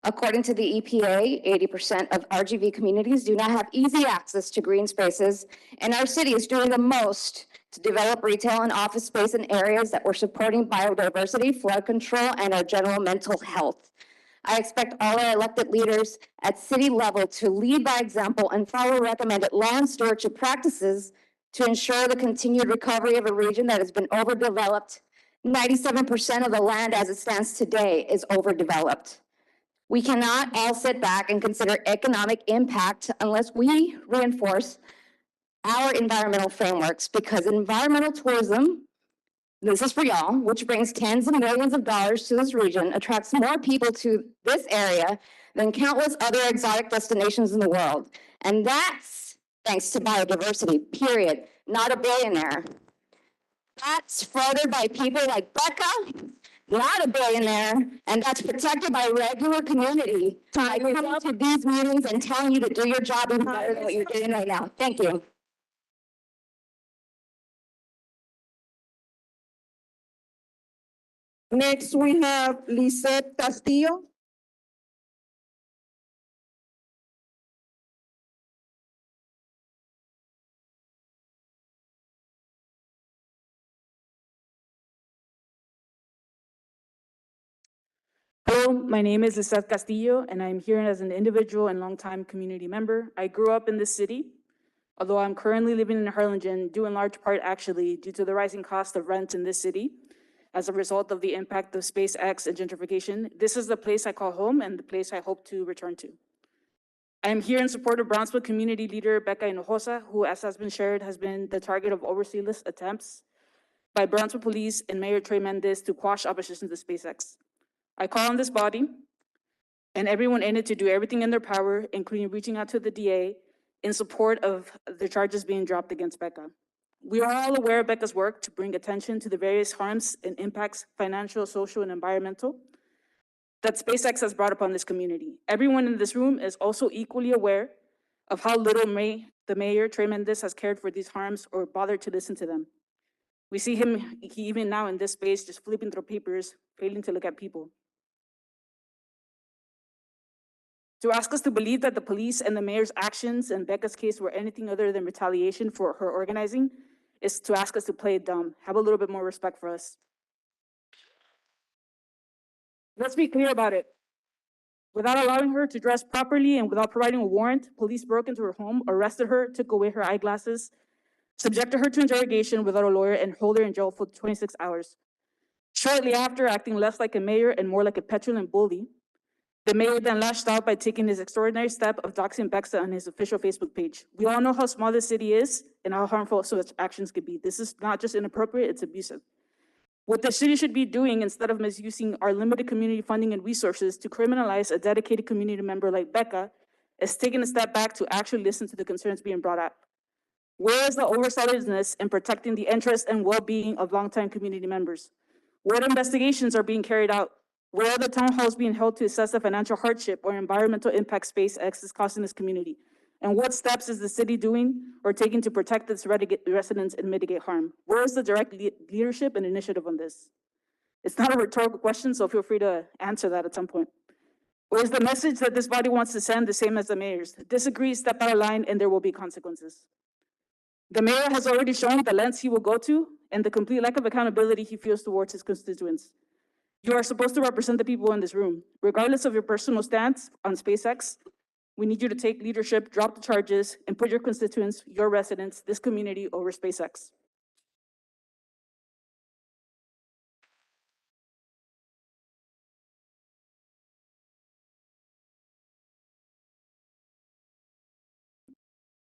Speaker 18: According to the EPA, 80% of RGV communities do not have easy access to green spaces, and our city is doing the most to develop retail and office space in areas that were supporting biodiversity, flood control, and our general mental health. I expect all our elected leaders at city level to lead by example and follow recommended land stewardship practices to ensure the continued recovery of a region that has been overdeveloped. 97% of the land as it stands today is overdeveloped. We cannot all sit back and consider economic impact unless we reinforce our environmental frameworks, because environmental tourism, this is for y'all, which brings tens of millions of dollars to this region, attracts more people to this area than countless other exotic destinations in the world. And that's thanks to biodiversity, period, not a billionaire. That's furthered by people like Becca, not a billionaire, and that's protected by regular community. I come to these meetings and telling you to do your job even better than what you're doing right now. Thank you.
Speaker 2: Next, we have Lisette Castillo.
Speaker 19: Hello, my name is Lisette Castillo, and I'm here as an individual and longtime community member. I grew up in this city. Although I'm currently living in Harlingen, due in large part actually due to the rising cost of rent in this city as a result of the impact of SpaceX and gentrification, this is the place I call home and the place I hope to return to. I am here in support of Brownsville community leader Becca Hinojosa, who, as has been shared, has been the target of overzealous attempts by Brownsville Police and Mayor Trey Mendez to quash opposition to SpaceX. I call on this body and everyone in it to do everything in their power, including reaching out to the DA in support of the charges being dropped against Becca. We are all aware of Becca's work to bring attention to the various harms and impacts, financial, social, and environmental, that SpaceX has brought upon this community. Everyone in this room is also equally aware of how little the mayor, Trey Mendez, has cared for these harms or bothered to listen to them. We see him even now in this space, just flipping through papers, failing to look at people. To ask us to believe that the police and the mayor's actions in Becca's case were anything other than retaliation for her organizing is to ask us to play dumb. Have a little bit more respect for us. Let's be clear about it. Without allowing her to dress properly and without providing a warrant, police broke into her home, arrested her, took away her eyeglasses, subjected her to interrogation without a lawyer, and held her in jail for 26 hours. Shortly after, acting less like a mayor and more like a petulant bully, the mayor then lashed out by taking his extraordinary step of doxing Becca on his official Facebook page. We all know how small this city is and how harmful such actions could be. This is not just inappropriate, it's abusive. What the city should be doing instead of misusing our limited community funding and resources to criminalize a dedicated community member like Becca is taking a step back to actually listen to the concerns being brought up. Where is the overzealousness in protecting the interests and well-being of longtime community members? What investigations are being carried out? Where are the town halls being held to assess the financial hardship or environmental impact SpaceX is causing this community? And what steps is the city doing or taking to protect its residents and mitigate harm? Where is the direct leadership and initiative on this? It's not a rhetorical question, so feel free to answer that at some point. Or is the message that this body wants to send the same as the mayor's? Disagree, step out of line, and there will be consequences. The mayor has already shown the lengths he will go to and the complete lack of accountability he feels towards his constituents. You are supposed to represent the people in this room. Regardless of your personal stance on SpaceX, we need you to take leadership, drop the charges, and put your constituents, your residents, this community over SpaceX.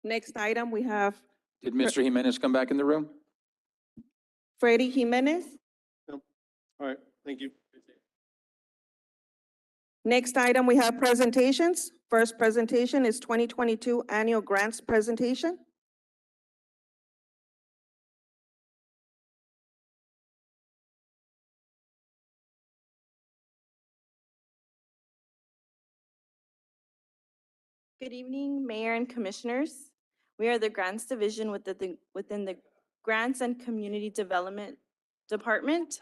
Speaker 2: Next item, we have
Speaker 7: Did Mr. Jimenez come back in the room?
Speaker 2: Freddie Jimenez.
Speaker 3: No. All right, thank you.
Speaker 2: Next item, we have presentations. First presentation is 2022 Annual Grants Presentation.
Speaker 20: Good evening, Mayor and Commissioners. We are the Grants Division within the Grants and Community Development Department.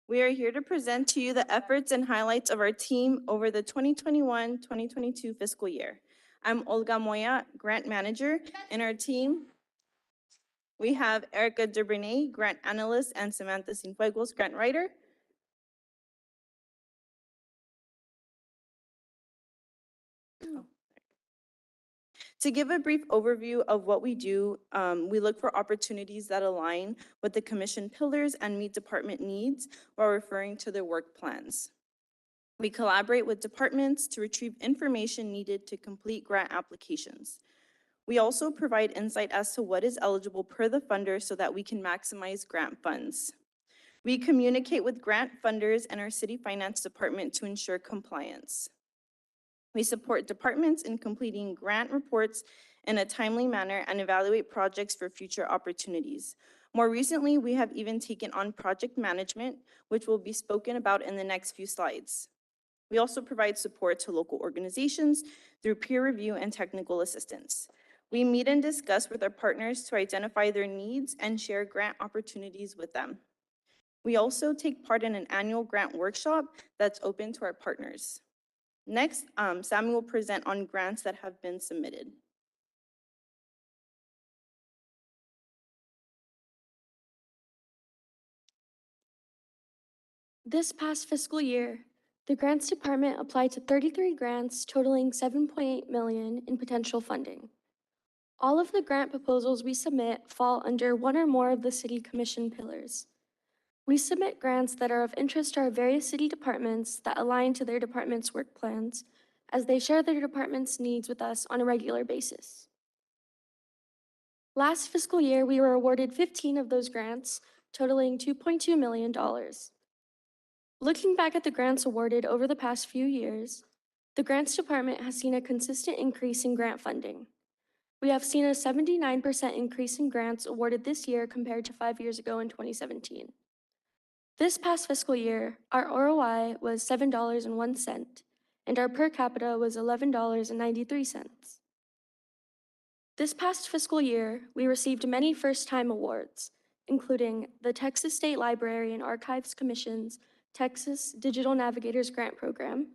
Speaker 20: We are here to present to you the efforts and highlights of our team over the 2021-2022 fiscal year. I'm Olga Moya, Grant Manager, and our team, we have Erica Dubernay, Grant Analyst, and Samantha Cienfuegos, Grant Writer. To give a brief overview of what we do, we look for opportunities that align with the commission pillars and meet department needs while referring to their work plans. We collaborate with departments to retrieve information needed to complete grant applications. We also provide insight as to what is eligible per the funder so that we can maximize grant funds. We communicate with grant funders and our city finance department to ensure compliance. We support departments in completing grant reports in a timely manner and evaluate projects for future opportunities. More recently, we have even taken on project management, which will be spoken about in the next few slides. We also provide support to local organizations through peer review and technical assistance. We meet and discuss with our partners to identify their needs and share grant opportunities with them. We also take part in an annual grant workshop that's open to our partners. Next, Sammy will present on grants that have been submitted.
Speaker 21: This past fiscal year, The Grants Department applied to 33 grants totaling $7.8 million in potential funding. All of the grant proposals we submit fall under one or more of the City Commission pillars. We submit grants that are of interest to our various city departments that align to their department's work plans, as they share their department's needs with us on a regular basis. Last fiscal year, we were awarded 15 of those grants, totaling $2.2 million. Looking back at the grants awarded over the past few years, the Grants Department has seen a consistent increase in grant funding. We have seen a 79% increase in grants awarded this year compared to 5 years ago in 2017. This past fiscal year, our ROI was $7.01, and our per capita was $11.93. This past fiscal year, we received many first-time awards, including the Texas State Library and Archives Commission's Texas Digital Navigators Grant Program,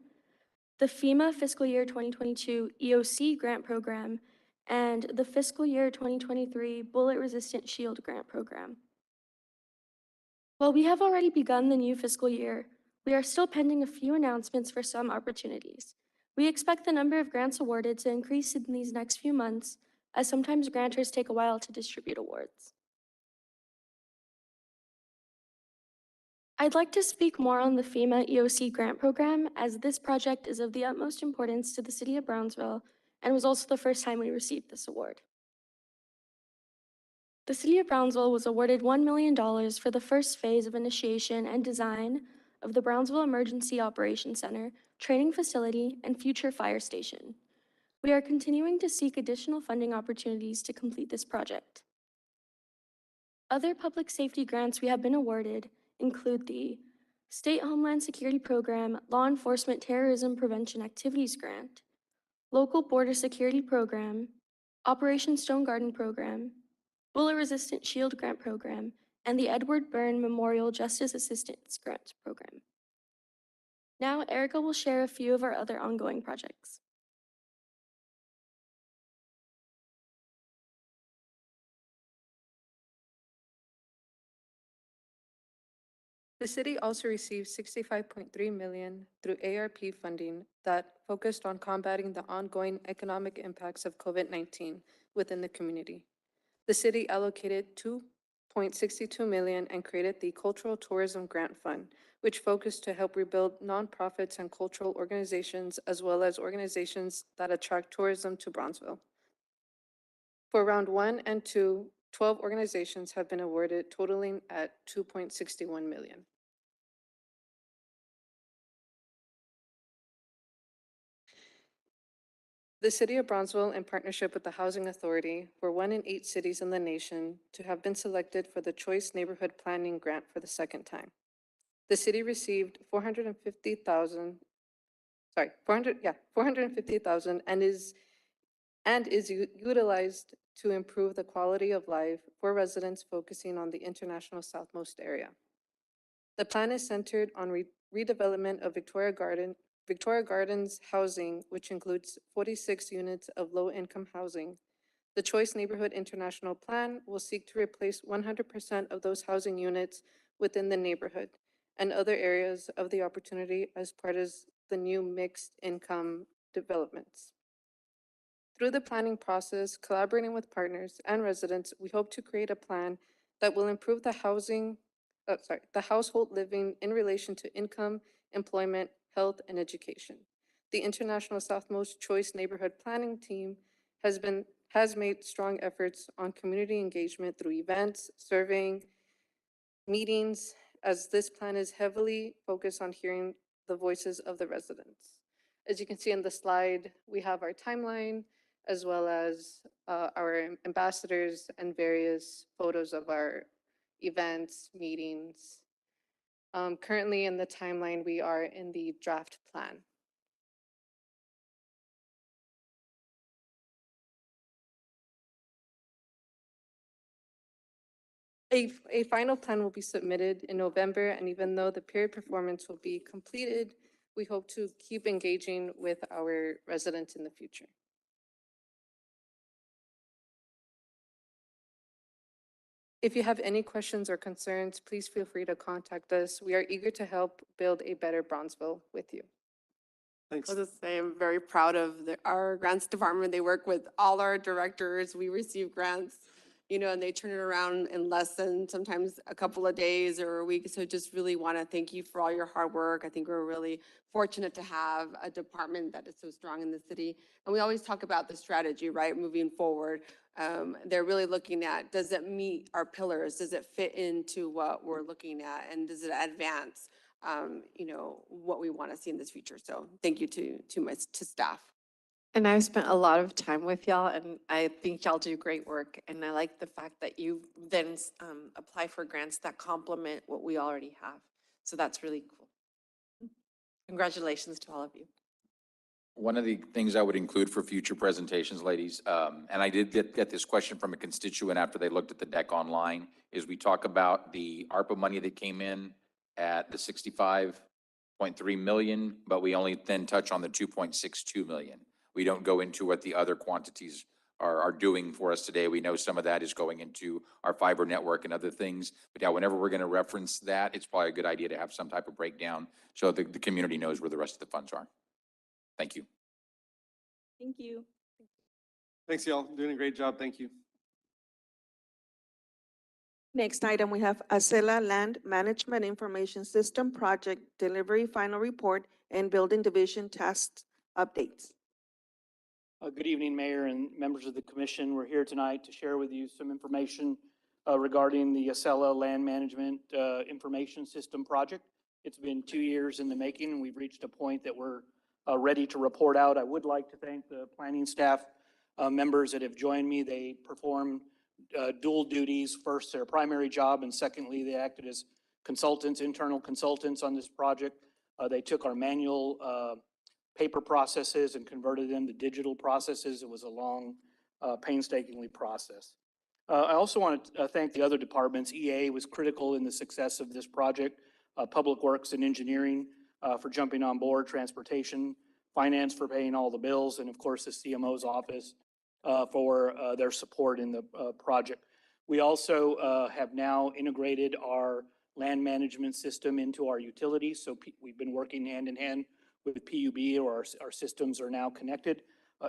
Speaker 21: the FEMA Fiscal Year 2022 EOC Grant Program, and the Fiscal Year 2023 Bullet Resistant Shield Grant Program. While we have already begun the new fiscal year, we are still pending a few announcements for some opportunities. We expect the number of grants awarded to increase in these next few months, as sometimes grantors take a while to distribute awards. I'd like to speak more on the FEMA EOC grant program, as this project is of the utmost importance to the City of Brownsville and was also the first time we received this award. The City of Brownsville was awarded $1 million for the first phase of initiation and design of the Brownsville Emergency Operations Center, training facility, and future fire station. We are continuing to seek additional funding opportunities to complete this project. Other public safety grants we have been awarded include the State Homeland Security Program Law Enforcement Terrorism Prevention Activities Grant, Local Border Security Program, Operation Stone Garden Program, Bullet Resistant Shield Grant Program, and the Edward Byrne Memorial Justice Assistance Grant Program. Now, Erica will share a few of our other ongoing projects.
Speaker 22: The city also received $65.3 million through ARP funding that focused on combating the ongoing economic impacts of COVID-19 within the community. The city allocated $2.62 million and created the Cultural Tourism Grant Fund, which focused to help rebuild nonprofits and cultural organizations, as well as organizations that attract tourism to Brownsville. For round 1 and 2, 12 organizations have been awarded, totaling at $2.61 million. The City of Brownsville, in partnership with the Housing Authority, were 1 in 8 cities in the nation to have been selected for the Choice Neighborhood Planning Grant for the second time. The city received $450,000 and is utilized to improve the quality of life for residents focusing on the International Southmost area. The plan is centered on redevelopment of Victoria Gardens housing, which includes 46 units of low-income housing. The Choice Neighborhood International Plan will seek to replace 100% of those housing units within the neighborhood and other areas of the opportunity as part of the new mixed income developments. Through the planning process, collaborating with partners and residents, we hope to create a plan that will improve the household living in relation to income, employment, health, and education. The International Southmost Choice Neighborhood Planning Team has made strong efforts on community engagement through events, surveying, meetings, as this plan is heavily focused on hearing the voices of the residents. As you can see in the slide, we have our timeline, as well as our ambassadors and various photos of our events, meetings. Currently in the timeline, we are in the draft plan. A final plan will be submitted in November, and even though the period performance will be completed, we hope to keep engaging with our residents in the future. If you have any questions or concerns, please feel free to contact us. We are eager to help build a better Brownsville with you.
Speaker 3: Thanks.
Speaker 1: I'll just say I'm very proud of our grants department. They work with all our directors. We receive grants, and they turn it around in less than sometimes a couple of days or a week. So just really want to thank you for all your hard work. I think we're really fortunate to have a department that is so strong in the city. And we always talk about the strategy, right, moving forward. They're really looking at, does it meet our pillars? Does it fit into what we're looking at? And does it advance what we want to see in this future? So thank you to staff.
Speaker 11: And I've spent a lot of time with y'all, and I think y'all do great work. And I like the fact that you then apply for grants that complement what we already have. So that's really cool. Congratulations to all of you.
Speaker 7: One of the things I would include for future presentations, ladies, and I did get this question from a constituent after they looked at the deck online, is we talk about the ARPA money that came in at the 65.3 million, but we only then touch on the 2.62 million. We don't go into what the other quantities are doing for us today. We know some of that is going into our fiber network and other things. But yeah, whenever we're going to reference that, it's probably a good idea to have some type of breakdown so the community knows where the rest of the funds are. Thank you.
Speaker 20: Thank you.
Speaker 3: Thanks, y'all. Doing a great job. Thank you.
Speaker 2: Next item, we have Acela Land Management Information System Project Delivery Final Report and Building Division Task Updates.
Speaker 4: Good evening, Mayor and members of the commission. We're here tonight to share with you some information regarding the Acela Land Management Information System Project. It's been 2 years in the making, and we've reached a point that we're ready to report out. I would like to thank the planning staff members that have joined me. They perform dual duties. First, their primary job, and secondly, they acted as consultants, internal consultants on this project. They took our manual paper processes and converted them to digital processes. It was a long, painstakingly process. I also want to thank the other departments. EA was critical in the success of this project, Public Works and Engineering for jumping on board, Transportation, Finance for paying all the bills, and of course the CMO's office for their support in the project. We also have now integrated our land management system into our utilities. So we've been working hand in hand with PUB, or our systems are now connected,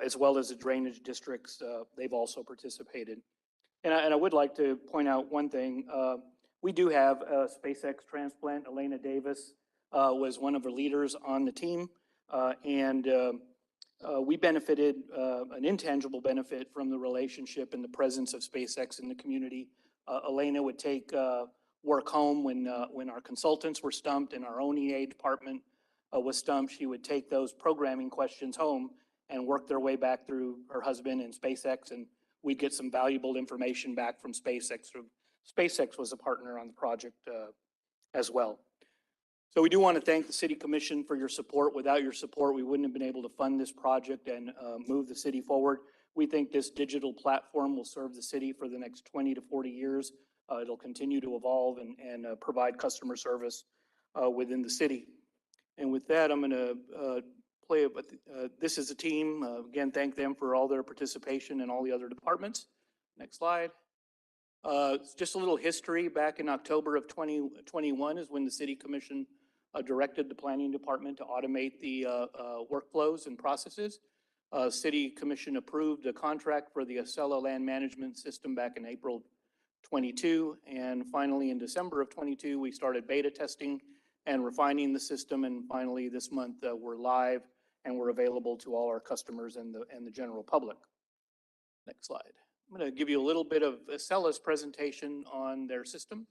Speaker 4: as well as the drainage districts. They've also participated. And I would like to point out one thing. We do have a SpaceX transplant. Elena Davis was one of the leaders on the team. We benefited, an intangible benefit from the relationship and the presence of SpaceX in the community. Elena would take work home when our consultants were stumped and our own EA department was stumped. She would take those programming questions home and work their way back through her husband and SpaceX, and we'd get some valuable information back from SpaceX. SpaceX was a partner on the project as well. So we do want to thank the City Commission for your support. Without your support, we wouldn't have been able to fund this project and move the city forward. We think this digital platform will serve the city for the next 20 to 40 years. It'll continue to evolve and provide customer service within the city. And with that, I'm going to play it. This is a team. Again, thank them for all their participation and all the other departments. Next slide. Just a little history. Back in October of 2021 is when the City Commission directed the Planning Department to automate the workflows and processes. City Commission approved a contract for the Acela Land Management System back in April 22. And finally, in December of 22, we started beta testing and refining the system. And finally, this month, we're live and we're available to all our customers and the general public. Next slide. I'm going to give you a little bit of Acela's presentation on their system.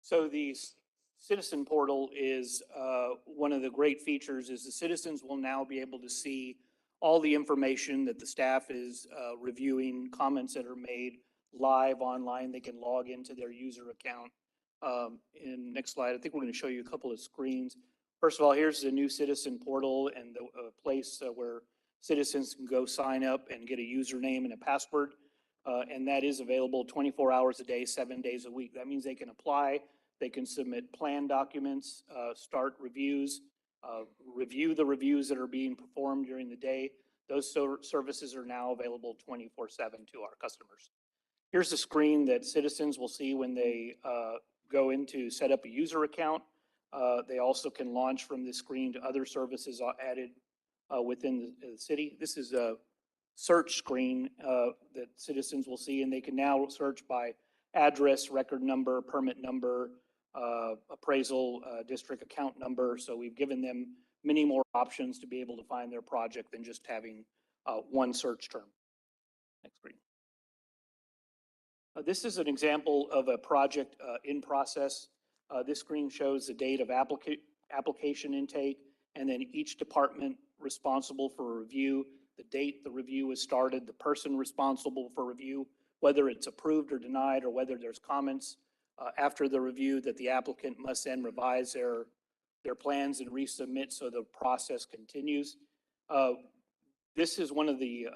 Speaker 4: So the citizen portal is, one of the great features is the citizens will now be able to see all the information that the staff is, reviewing, comments that are made live online. They can log into their user account. In next slide, I think we're going to show you a couple of screens. First of all, here's the new citizen portal and the place where citizens can go sign up and get a username and a password. And that is available 24 hours a day, 7 days a week. That means they can apply, they can submit plan documents, start reviews, review the reviews that are being performed during the day. Those services are now available 24/7 to our customers. Here's the screen that citizens will see when they go in to set up a user account. They also can launch from this screen to other services added within the city. This is a search screen that citizens will see, and they can now search by address, record number, permit number, appraisal, district account number. So we've given them many more options to be able to find their project than just having one search term. Next screen. This is an example of a project in process. This screen shows the date of application intake, and then each department responsible for review, the date the review was started, the person responsible for review, whether it's approved or denied, or whether there's comments after the review that the applicant must then revise their plans and resubmit so the process continues. This is one of the,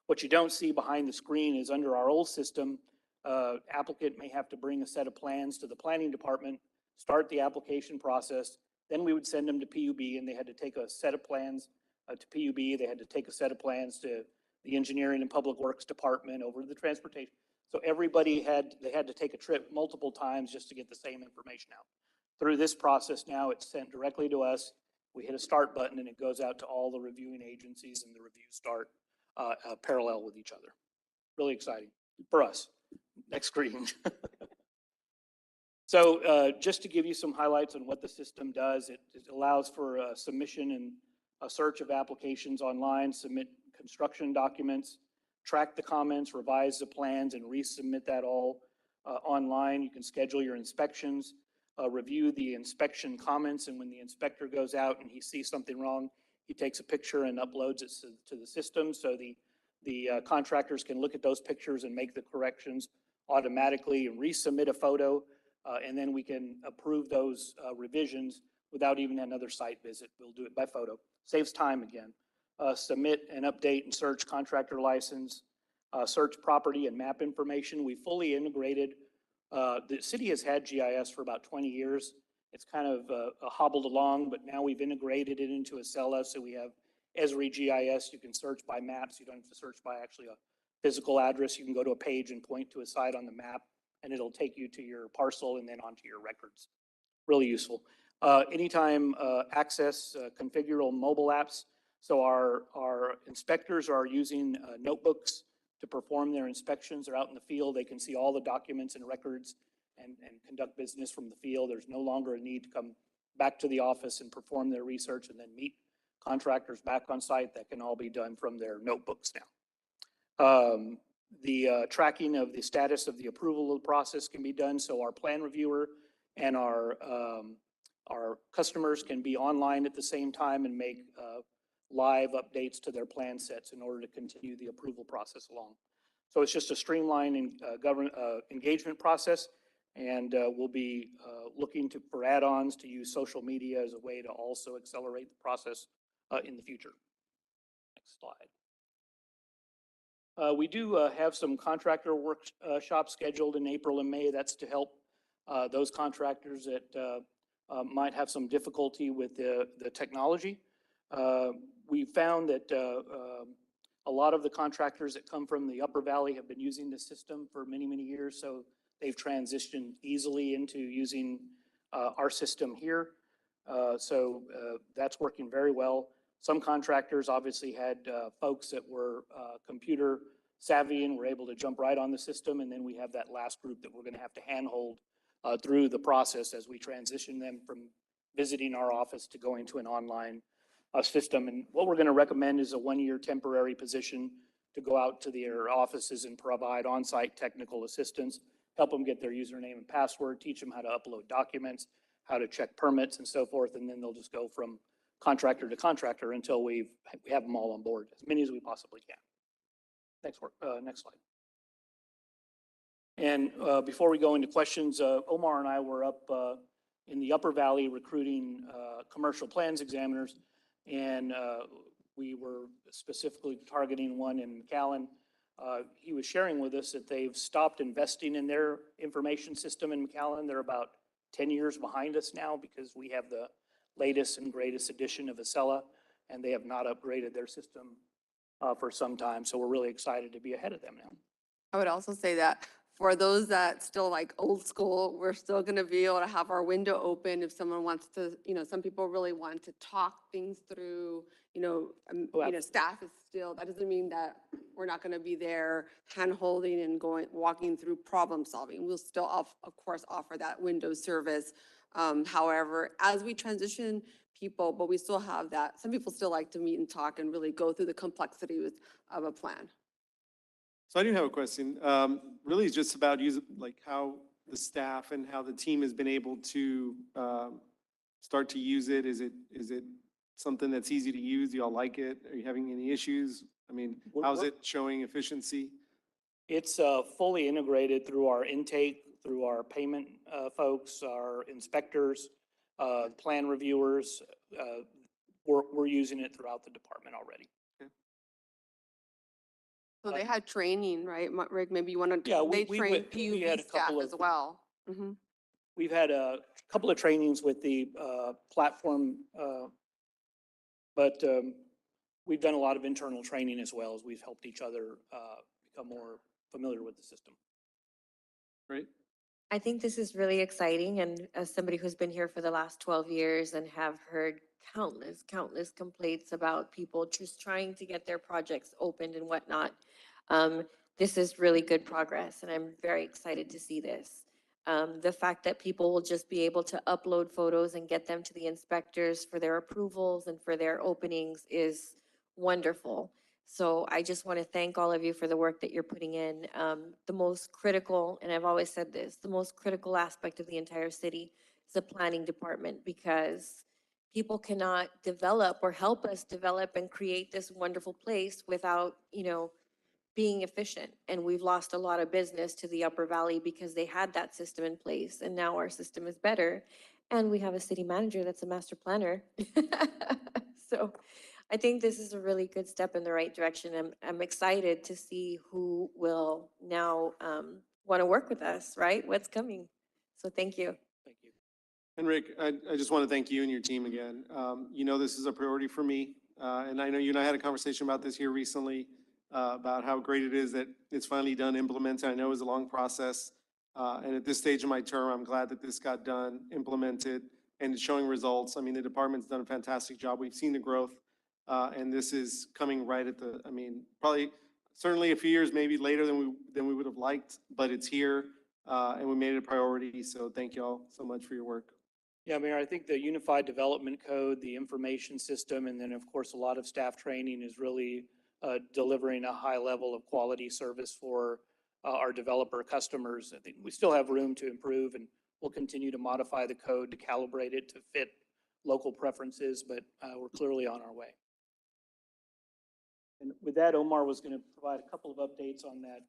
Speaker 4: what you don't see behind the screen is under our old system, applicant may have to bring a set of plans to the planning department, start the application process, then we would send them to PUB, and they had to take a set of plans to PUB, they had to take a set of plans to the Engineering and Public Works Department, over to the Transportation. So everybody they had to take a trip multiple times just to get the same information out. Through this process now, it's sent directly to us. We hit a start button and it goes out to all the reviewing agencies and the reviews start parallel with each other. Really exciting for us. Next screen. So just to give you some highlights on what the system does, it allows for submission and a search of applications online, submit construction documents, track the comments, revise the plans, and resubmit that all online. You can schedule your inspections, review the inspection comments, and when the inspector goes out and he sees something wrong, he takes a picture and uploads it to the system so the contractors can look at those pictures and make the corrections automatically and resubmit a photo, and then we can approve those revisions without even another site visit. We'll do it by photo. Saves time again. Submit and update and search contractor license, search property and map information. We fully integrated. The city has had GIS for about 20 years. It's kind of hobbled along, but now we've integrated it into Acela. So we have Esri GIS. You can search by maps. You don't have to search by actually a physical address. You can go to a page and point to a site on the map, and it'll take you to your parcel and then onto your records. Really useful. Anytime access, configurable mobile apps. So our inspectors are using notebooks to perform their inspections. They're out in the field. They can see all the documents and records and conduct business from the field. There's no longer a need to come back to the office and perform their research and then meet contractors back on site. That can all be done from their notebooks now. The tracking of the status of the approval of the process can be done. So our plan reviewer and our customers can be online at the same time and make live updates to their plan sets in order to continue the approval process along. So it's just a streamlined engagement process, and we'll be looking for add-ons to use social media as a way to also accelerate the process in the future. Next slide. We do have some contractor workshops scheduled in April and May. That's to help those contractors that might have some difficulty with the technology. We found that a lot of the contractors that come from the Upper Valley have been using the system for many, many years. So they've transitioned easily into using our system here. So that's working very well. Some contractors obviously had folks that were computer savvy and were able to jump right on the system. And then we have that last group that we're going to have to handhold through the process as we transition them from visiting our office to going to an online system. And what we're going to recommend is a 1-year temporary position to go out to their offices and provide on-site technical assistance, help them get their username and password, teach them how to upload documents, how to check permits and so forth. And then they'll just go from contractor to contractor until we have them all on board, as many as we possibly can. Next slide. And before we go into questions, Omar and I were up in the Upper Valley recruiting commercial plans examiners, and we were specifically targeting one in McAllen. He was sharing with us that they've stopped investing in their information system in McAllen. They're about 10 years behind us now because we have the latest and greatest edition of Acela, and they have not upgraded their system for some time. So we're really excited to be ahead of them now.
Speaker 1: I would also say that for those that still like old school, we're still going to be able to have our window open if someone wants to, some people really want to talk things through, staff is still, that doesn't mean that we're not going to be there hand holding and walking through problem solving. We'll still, of course, offer that window service. However, as we transition people, but we still have that, some people still like to meet and talk and really go through the complexity of a plan.
Speaker 3: So I do have a question. Really it's just about how the staff and how the team has been able to start to use it. Is it something that's easy to use? Do y'all like it? Are you having any issues? I mean, how's it showing efficiency? It's
Speaker 4: Fully integrated through our intake, through our payment folks, our inspectors, plan reviewers. We're using it throughout the department already.
Speaker 1: So they had training, right? Rick, maybe you want to,
Speaker 4: Yeah,
Speaker 1: they
Speaker 4: we
Speaker 1: train
Speaker 4: had a
Speaker 1: PUV staff
Speaker 4: couple
Speaker 1: as well. Mhm.
Speaker 4: We've had a couple of trainings with the platform, but we've done a lot of internal training as well as we've helped each other become more familiar with the system.
Speaker 3: Great.
Speaker 5: I think this is really exciting, and as somebody who's been here for the last 12 years and have heard countless complaints about people just trying to get their projects opened and whatnot. This is really good progress, and I'm very excited to see this. The fact that people will just be able to upload photos and get them to the inspectors for their approvals and for their openings is wonderful. So I just want to thank all of you for the work that you're putting in. The most critical, and I've always said this, the most critical aspect of the entire city is the planning department, because people cannot develop or help us develop and create this wonderful place without, being efficient. And we've lost a lot of business to the Upper Valley because they had that system in place, and now our system is better. And we have a city manager that's a master planner. So I think this is a really good step in the right direction. I'm excited to see who will now want to work with us, right? What's coming. So thank you.
Speaker 4: Thank you.
Speaker 3: And Rick, I just want to thank you and your team again. This is a priority for me. And I know you and I had a conversation about this here recently, about how great it is that it's finally done, implemented. I know it was a long process. And at this stage of my term, I'm glad that this got done, implemented, and it's showing results. I mean, the department's done a fantastic job. We've seen the growth. And this is coming right at probably certainly a few years, maybe later than we would have liked, but it's here. And we made it a priority. So thank you all so much for your work.
Speaker 4: Yeah, Mayor, I think the Unified Development Code, the information system, and then of course, a lot of staff training is really delivering a high level of quality service for our developer customers. I think we still have room to improve, and we'll continue to modify the code to calibrate it to fit local preferences, but we're clearly on our way. And with that, Omar was going to provide a couple of updates on that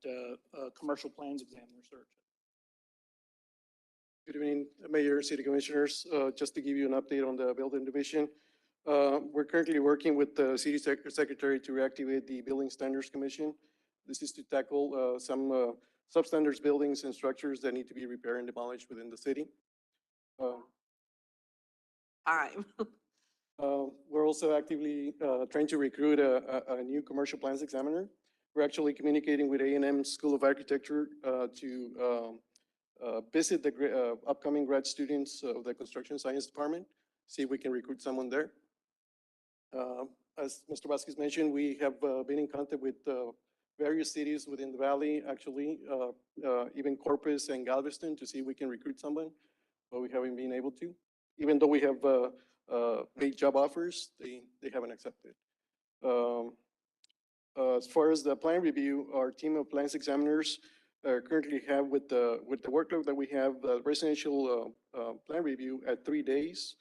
Speaker 4: commercial plans examiner search.
Speaker 6: Good evening, Mayor, City Commissioners. Just to give you an update on the building division. We're currently working with the City Secretary to reactivate the Building Standards Commission. This is to tackle some substandard buildings and structures that need to be repaired and demolished within the city.
Speaker 11: All right.
Speaker 6: We're also actively trying to recruit a new commercial plans examiner. We're actually communicating with A&M School of Architecture to visit the upcoming grad students of the Construction Science Department, see if we can recruit someone there. As Mr. Vasquez mentioned, we have been in contact with various cities within the valley, actually, even Corpus and Galveston, to see if we can recruit someone, but we haven't been able to. Even though we have made job offers, they haven't accepted. As far as the plan review, our team of plans examiners currently have, with the workload that we have, residential plan review at 3 days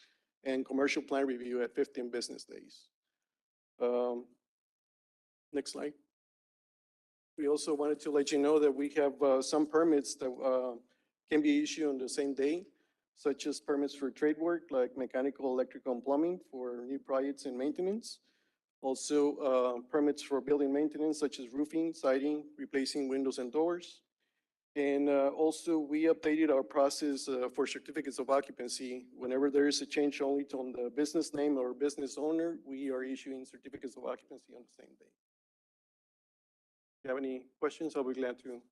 Speaker 6: and commercial plan review at 15 business days. Next slide. We also wanted to let you know that we have some permits that can be issued on the same day, such as permits for trade work like mechanical, electrical, and plumbing for new projects and maintenance. Also, permits for building maintenance, such as roofing, siding, replacing windows and doors. And also, we updated our process for certificates of occupancy. Whenever there is a change only on the business name or business owner, we are issuing certificates of occupancy on the same day. If you have any questions, I'll be glad to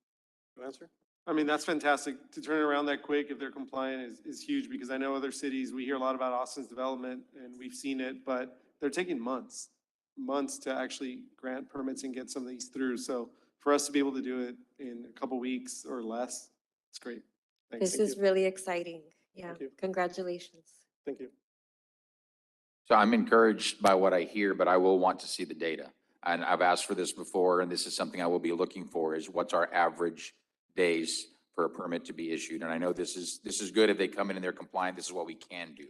Speaker 6: answer.
Speaker 3: I mean, that's fantastic. To turn it around that quick if they're compliant is huge, because I know other cities, we hear a lot about Austin's development and we've seen it, but they're taking months to actually grant permits and get some of these through. So for us to be able to do it in a couple weeks or less, it's great. Thanks.
Speaker 5: This is really exciting. Yeah,
Speaker 6: Thank you.
Speaker 5: congratulations.
Speaker 6: Thank you.
Speaker 7: So I'm encouraged by what I hear, but I will want to see the data. And I've asked for this before, and this is something I will be looking for, is what's our average days for a permit to be issued. And I know this is good if they come in and they're compliant, this is what we can do.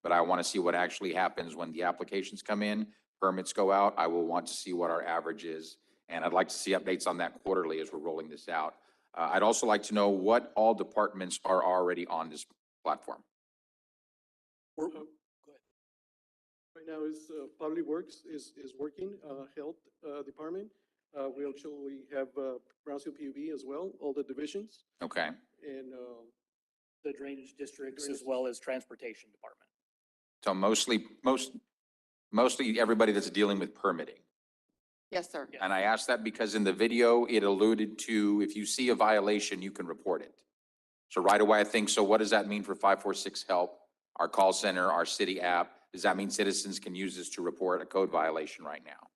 Speaker 7: But I want to see what actually happens when the applications come in, permits go out. I will want to see what our average is. And I'd like to see updates on that quarterly as we're rolling this out. I'd also like to know what all departments are already on this platform.
Speaker 6: Go ahead. Right now is Public Works is working, Health Department. We actually have Brownsville PUB as well, all the divisions.
Speaker 7: Okay.
Speaker 6: And
Speaker 4: The drainage districts as well as transportation department.
Speaker 7: So mostly everybody that's dealing with permitting.
Speaker 1: Yes, sir.
Speaker 7: And I asked that because in the video, it alluded to if you see a violation, you can report it. So right away, I think, so what does that mean for 546 Help, our call center, our city app? Does that mean citizens can use this to report a code violation right now?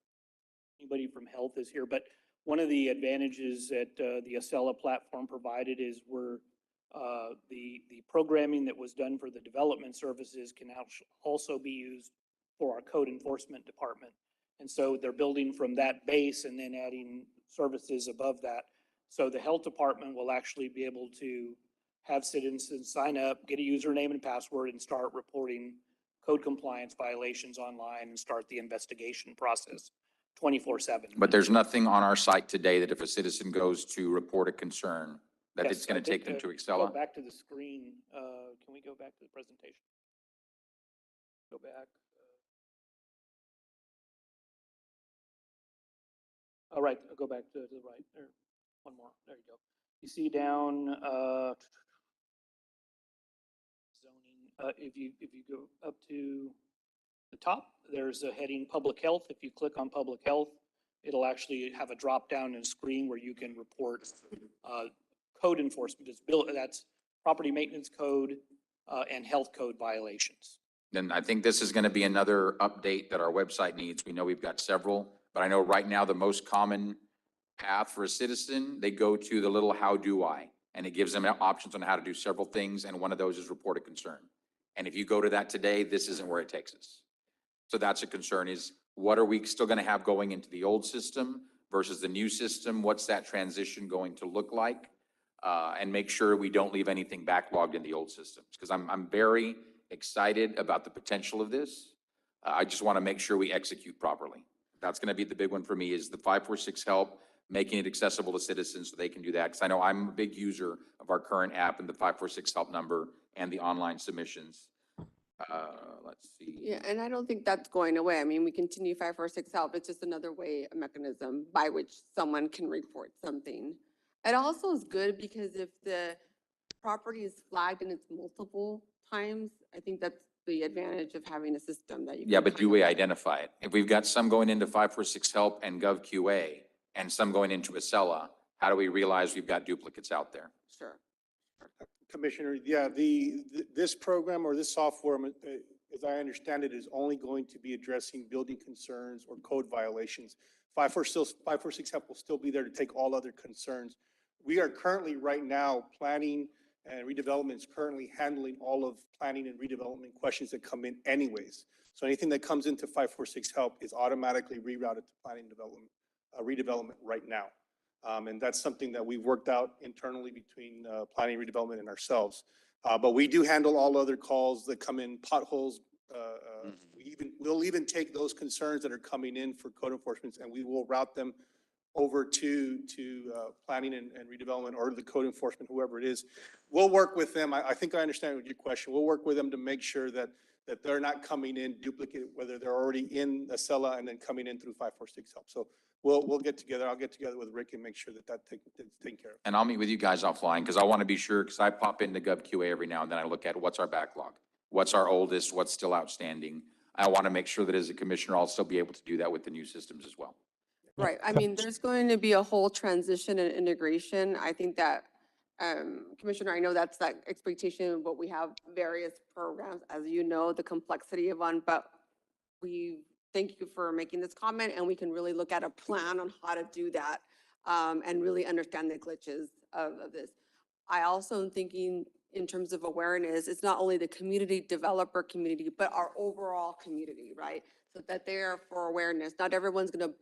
Speaker 4: Anybody from health is here, but one of the advantages that the Acela platform provided is the programming that was done for the development services can also be used for our code enforcement department. And so they're building from that base and then adding services above that. So the health department will actually be able to have citizens sign up, get a username and password, and start reporting code compliance violations online and start the investigation process 24/7.
Speaker 7: But there's nothing on our site today that if a citizen goes to report a concern, that
Speaker 4: Yes,
Speaker 7: it's going
Speaker 4: I
Speaker 7: to take
Speaker 4: think
Speaker 7: them to
Speaker 4: Go
Speaker 7: Excella?
Speaker 4: back to the screen. Can we go back to the presentation? Go back. All right, go back to the right there. One more. There you go. You see down zoning. If you go up to the top, there's a heading Public Health. If you click on Public Health, it'll actually have a drop down in a screen where you can report code enforcement. That's property maintenance code and health code violations.
Speaker 7: Then I think this is going to be another update that our website needs. We know we've got several, but I know right now the most common path for a citizen, they go to the little how do I, and it gives them options on how to do several things, and one of those is report a concern. And if you go to that today, this isn't where it takes us. So that's a concern, is what are we still going to have going into the old system versus the new system? What's that transition going to look like? And make sure we don't leave anything backlogged in the old systems, because I'm very excited about the potential of this. I just want to make sure we execute properly. That's going to be the big one for me, is the 546 help, making it accessible to citizens so they can do that. Because I know I'm a big user of our current app and the 546 help number and the online submissions. Let's see.
Speaker 1: Yeah, and I don't think that's going away. I mean, we continue 546 help. It's just another way, a mechanism by which someone can report something. It also is good because if the property is flagged and it's multiple times, I think that's the advantage of having a system that you.
Speaker 7: Yeah,
Speaker 1: can
Speaker 7: but
Speaker 1: kind
Speaker 7: do
Speaker 1: of
Speaker 7: we
Speaker 1: like-
Speaker 7: identify it? If we've got some going into 546 help and GovQA and some going into Acela, how do we realize we've got duplicates out there?
Speaker 1: Sure.
Speaker 12: Commissioner, yeah, this program or this software, as I understand it, is only going to be addressing building concerns or code violations. 546 help will still be there to take all other concerns. We are currently right now planning, and redevelopment is currently handling all of planning and redevelopment questions that come in anyways. So anything that comes into 546 help is automatically rerouted to planning and development, redevelopment right now. And that's something that we've worked out internally between planning, redevelopment, and ourselves. But we do handle all other calls that come in, potholes. We'll even take those concerns that are coming in for code enforcement, and we will route them over to planning and redevelopment, or the code enforcement, whoever it is. We'll work with them. I think I understand your question. We'll work with them to make sure that they're not coming in duplicate, whether they're already in Acela and then coming in through 546 help. So we'll get together. I'll get together with Rick and make sure that's taken care of.
Speaker 7: And I'll meet with you guys offline, because I want to be sure, because I pop into GovQA every now and then. I look at what's our backlog, what's our oldest, what's still outstanding. I want to make sure that as a commissioner, I'll still be able to do that with the new systems as well.
Speaker 1: Right. I mean, there's going to be a whole transition and integration. I think that, Commissioner, I know that's that expectation, but we have various programs, as you know, the complexity of one, but we thank you for making this comment, and we can really look at a plan on how to do that, and really understand the glitches of this. I also am thinking in terms of awareness, it's not only the community developer community, but our overall community, right? So that they are for awareness. Not everyone's going to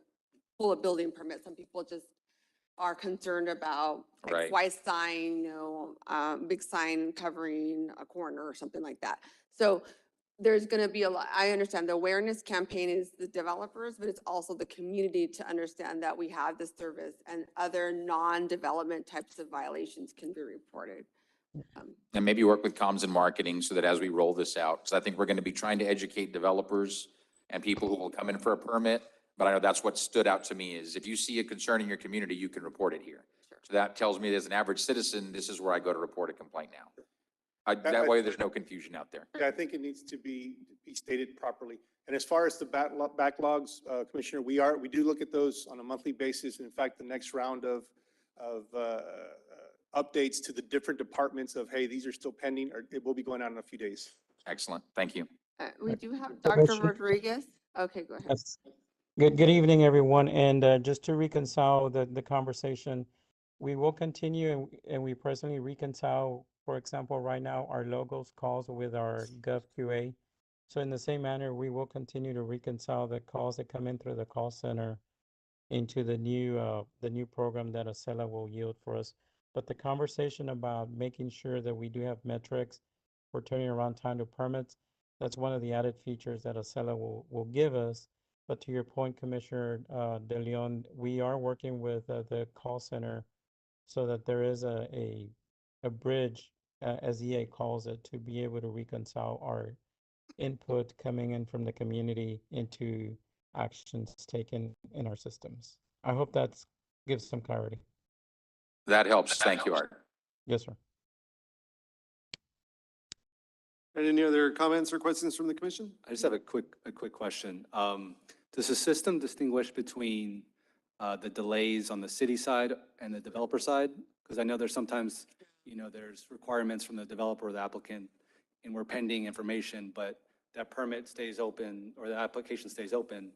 Speaker 1: pull a building permit. Some people just are concerned about
Speaker 7: Right.
Speaker 1: X, Y sign, big sign covering a corner or something like that. So there's going to be a lot, I understand the awareness campaign is the developers, but it's also the community to understand that we have this service and other non-development types of violations can be reported.
Speaker 7: And maybe work with comms and marketing so that as we roll this out, because I think we're going to be trying to educate developers and people who will come in for a permit. But I know that's what stood out to me, is if you see a concern in your community, you can report it here. So that tells me as an average citizen, this is where I go to report a complaint now. That way there's no confusion out there.
Speaker 12: Yeah, I think it needs to be stated properly. And as far as the backlogs, Commissioner, we do look at those on a monthly basis. In fact, the next round of updates to the different departments of, hey, these are still pending, or it will be going out in a few days.
Speaker 7: Excellent. Thank you.
Speaker 1: We do have Dr.
Speaker 9: Commissioner.
Speaker 1: Rodriguez. Okay, go ahead.
Speaker 9: Yes. Good evening, everyone. And just to reconcile the conversation, we will continue and we presently reconcile, for example, right now, our logos calls with our GovQA. So in the same manner, we will continue to reconcile the calls that come in through the call center into the new program that Acela will yield for us. But the conversation about making sure that we do have metrics for turning around time to permits, that's one of the added features that Acela will give us. But to your point, Commissioner De Leon, we are working with the call center so that there is a bridge, as EA calls it, to be able to reconcile our input coming in from the community into actions taken in our systems. I hope that gives some clarity.
Speaker 7: That helps. Thank you, Art.
Speaker 9: Yes, sir.
Speaker 3: And any other comments or questions from the commission?
Speaker 10: I just have a quick question. Does the system distinguish between the delays on the city side and the developer side? Because I know there's sometimes, there's requirements from the developer or the applicant, and we're pending information, but that permit stays open or the application stays open.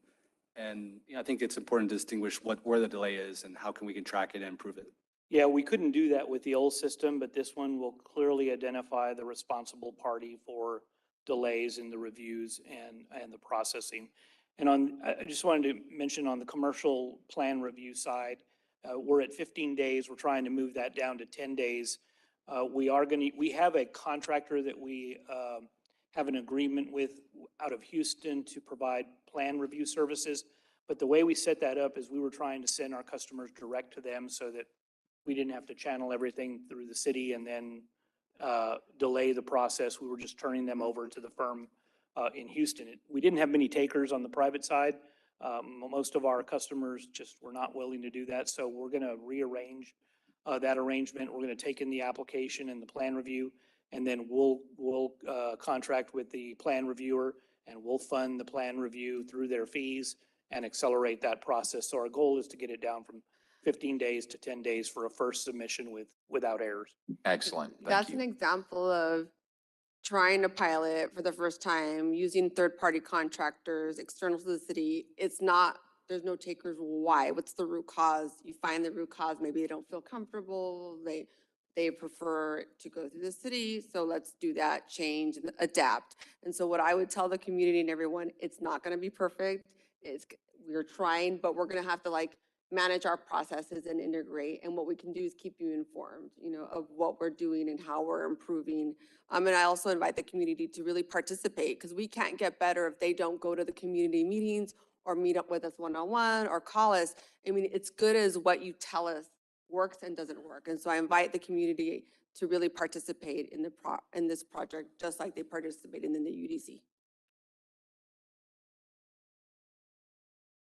Speaker 10: And I think it's important to distinguish where the delay is and how we can track it and improve it.
Speaker 4: Yeah, we couldn't do that with the old system, but this one will clearly identify the responsible party for delays in the reviews and the processing. And I just wanted to mention on the commercial plan review side, we're at 15 days. We're trying to move that down to 10 days. We have a contractor that we have an agreement with out of Houston to provide plan review services. But the way we set that up is we were trying to send our customers direct to them so that we didn't have to channel everything through the city and then delay the process. We were just turning them over to the firm in Houston. We didn't have many takers on the private side. Most of our customers just were not willing to do that. So we're going to rearrange that arrangement. We're going to take in the application and the plan review, and then we'll contract with the plan reviewer, and we'll fund the plan review through their fees and accelerate that process. So our goal is to get it down from 15 days to 10 days for a first submission without errors.
Speaker 7: Excellent. Thank
Speaker 1: That's
Speaker 7: you.
Speaker 1: an example of trying to pilot for the first time, using third-party contractors, external to the city. It's not, there's no takers. Why? What's the root cause? You find the root cause. Maybe they don't feel comfortable. They prefer to go through the city. So let's do that, change, and adapt. And so what I would tell the community and everyone, it's not going to be perfect. We're trying, but we're going to have to manage our processes and integrate. And what we can do is keep you informed, of what we're doing and how we're improving. And I also invite the community to really participate, because we can't get better if they don't go to the community meetings or meet up with us one-on-one or call us. It's good as what you tell us works and doesn't work. And so I invite the community to really participate in this project, just like they participated in the UDC.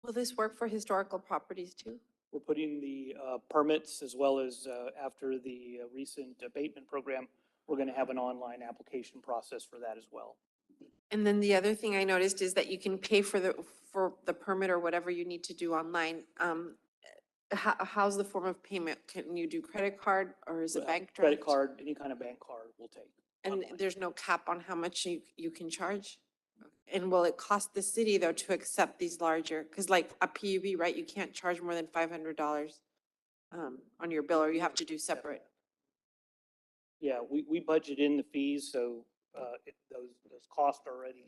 Speaker 11: Will this work for historical properties too?
Speaker 4: We're putting the permits as well as after the recent abatement program, we're going to have an online application process for that as well.
Speaker 11: And then the other thing I noticed is that you can pay for the permit or whatever you need to do online. How's the form of payment? Can you do credit card or is it bank draft?
Speaker 4: Credit card, any kind of bank card we'll take.
Speaker 11: And there's no cap on how much you can charge? And will it cost the city though to accept these larger, because like a PUB, right, you can't charge more than $500 on your bill, or you have to do separate?
Speaker 4: Yeah, we budget in the fees, so those costs are already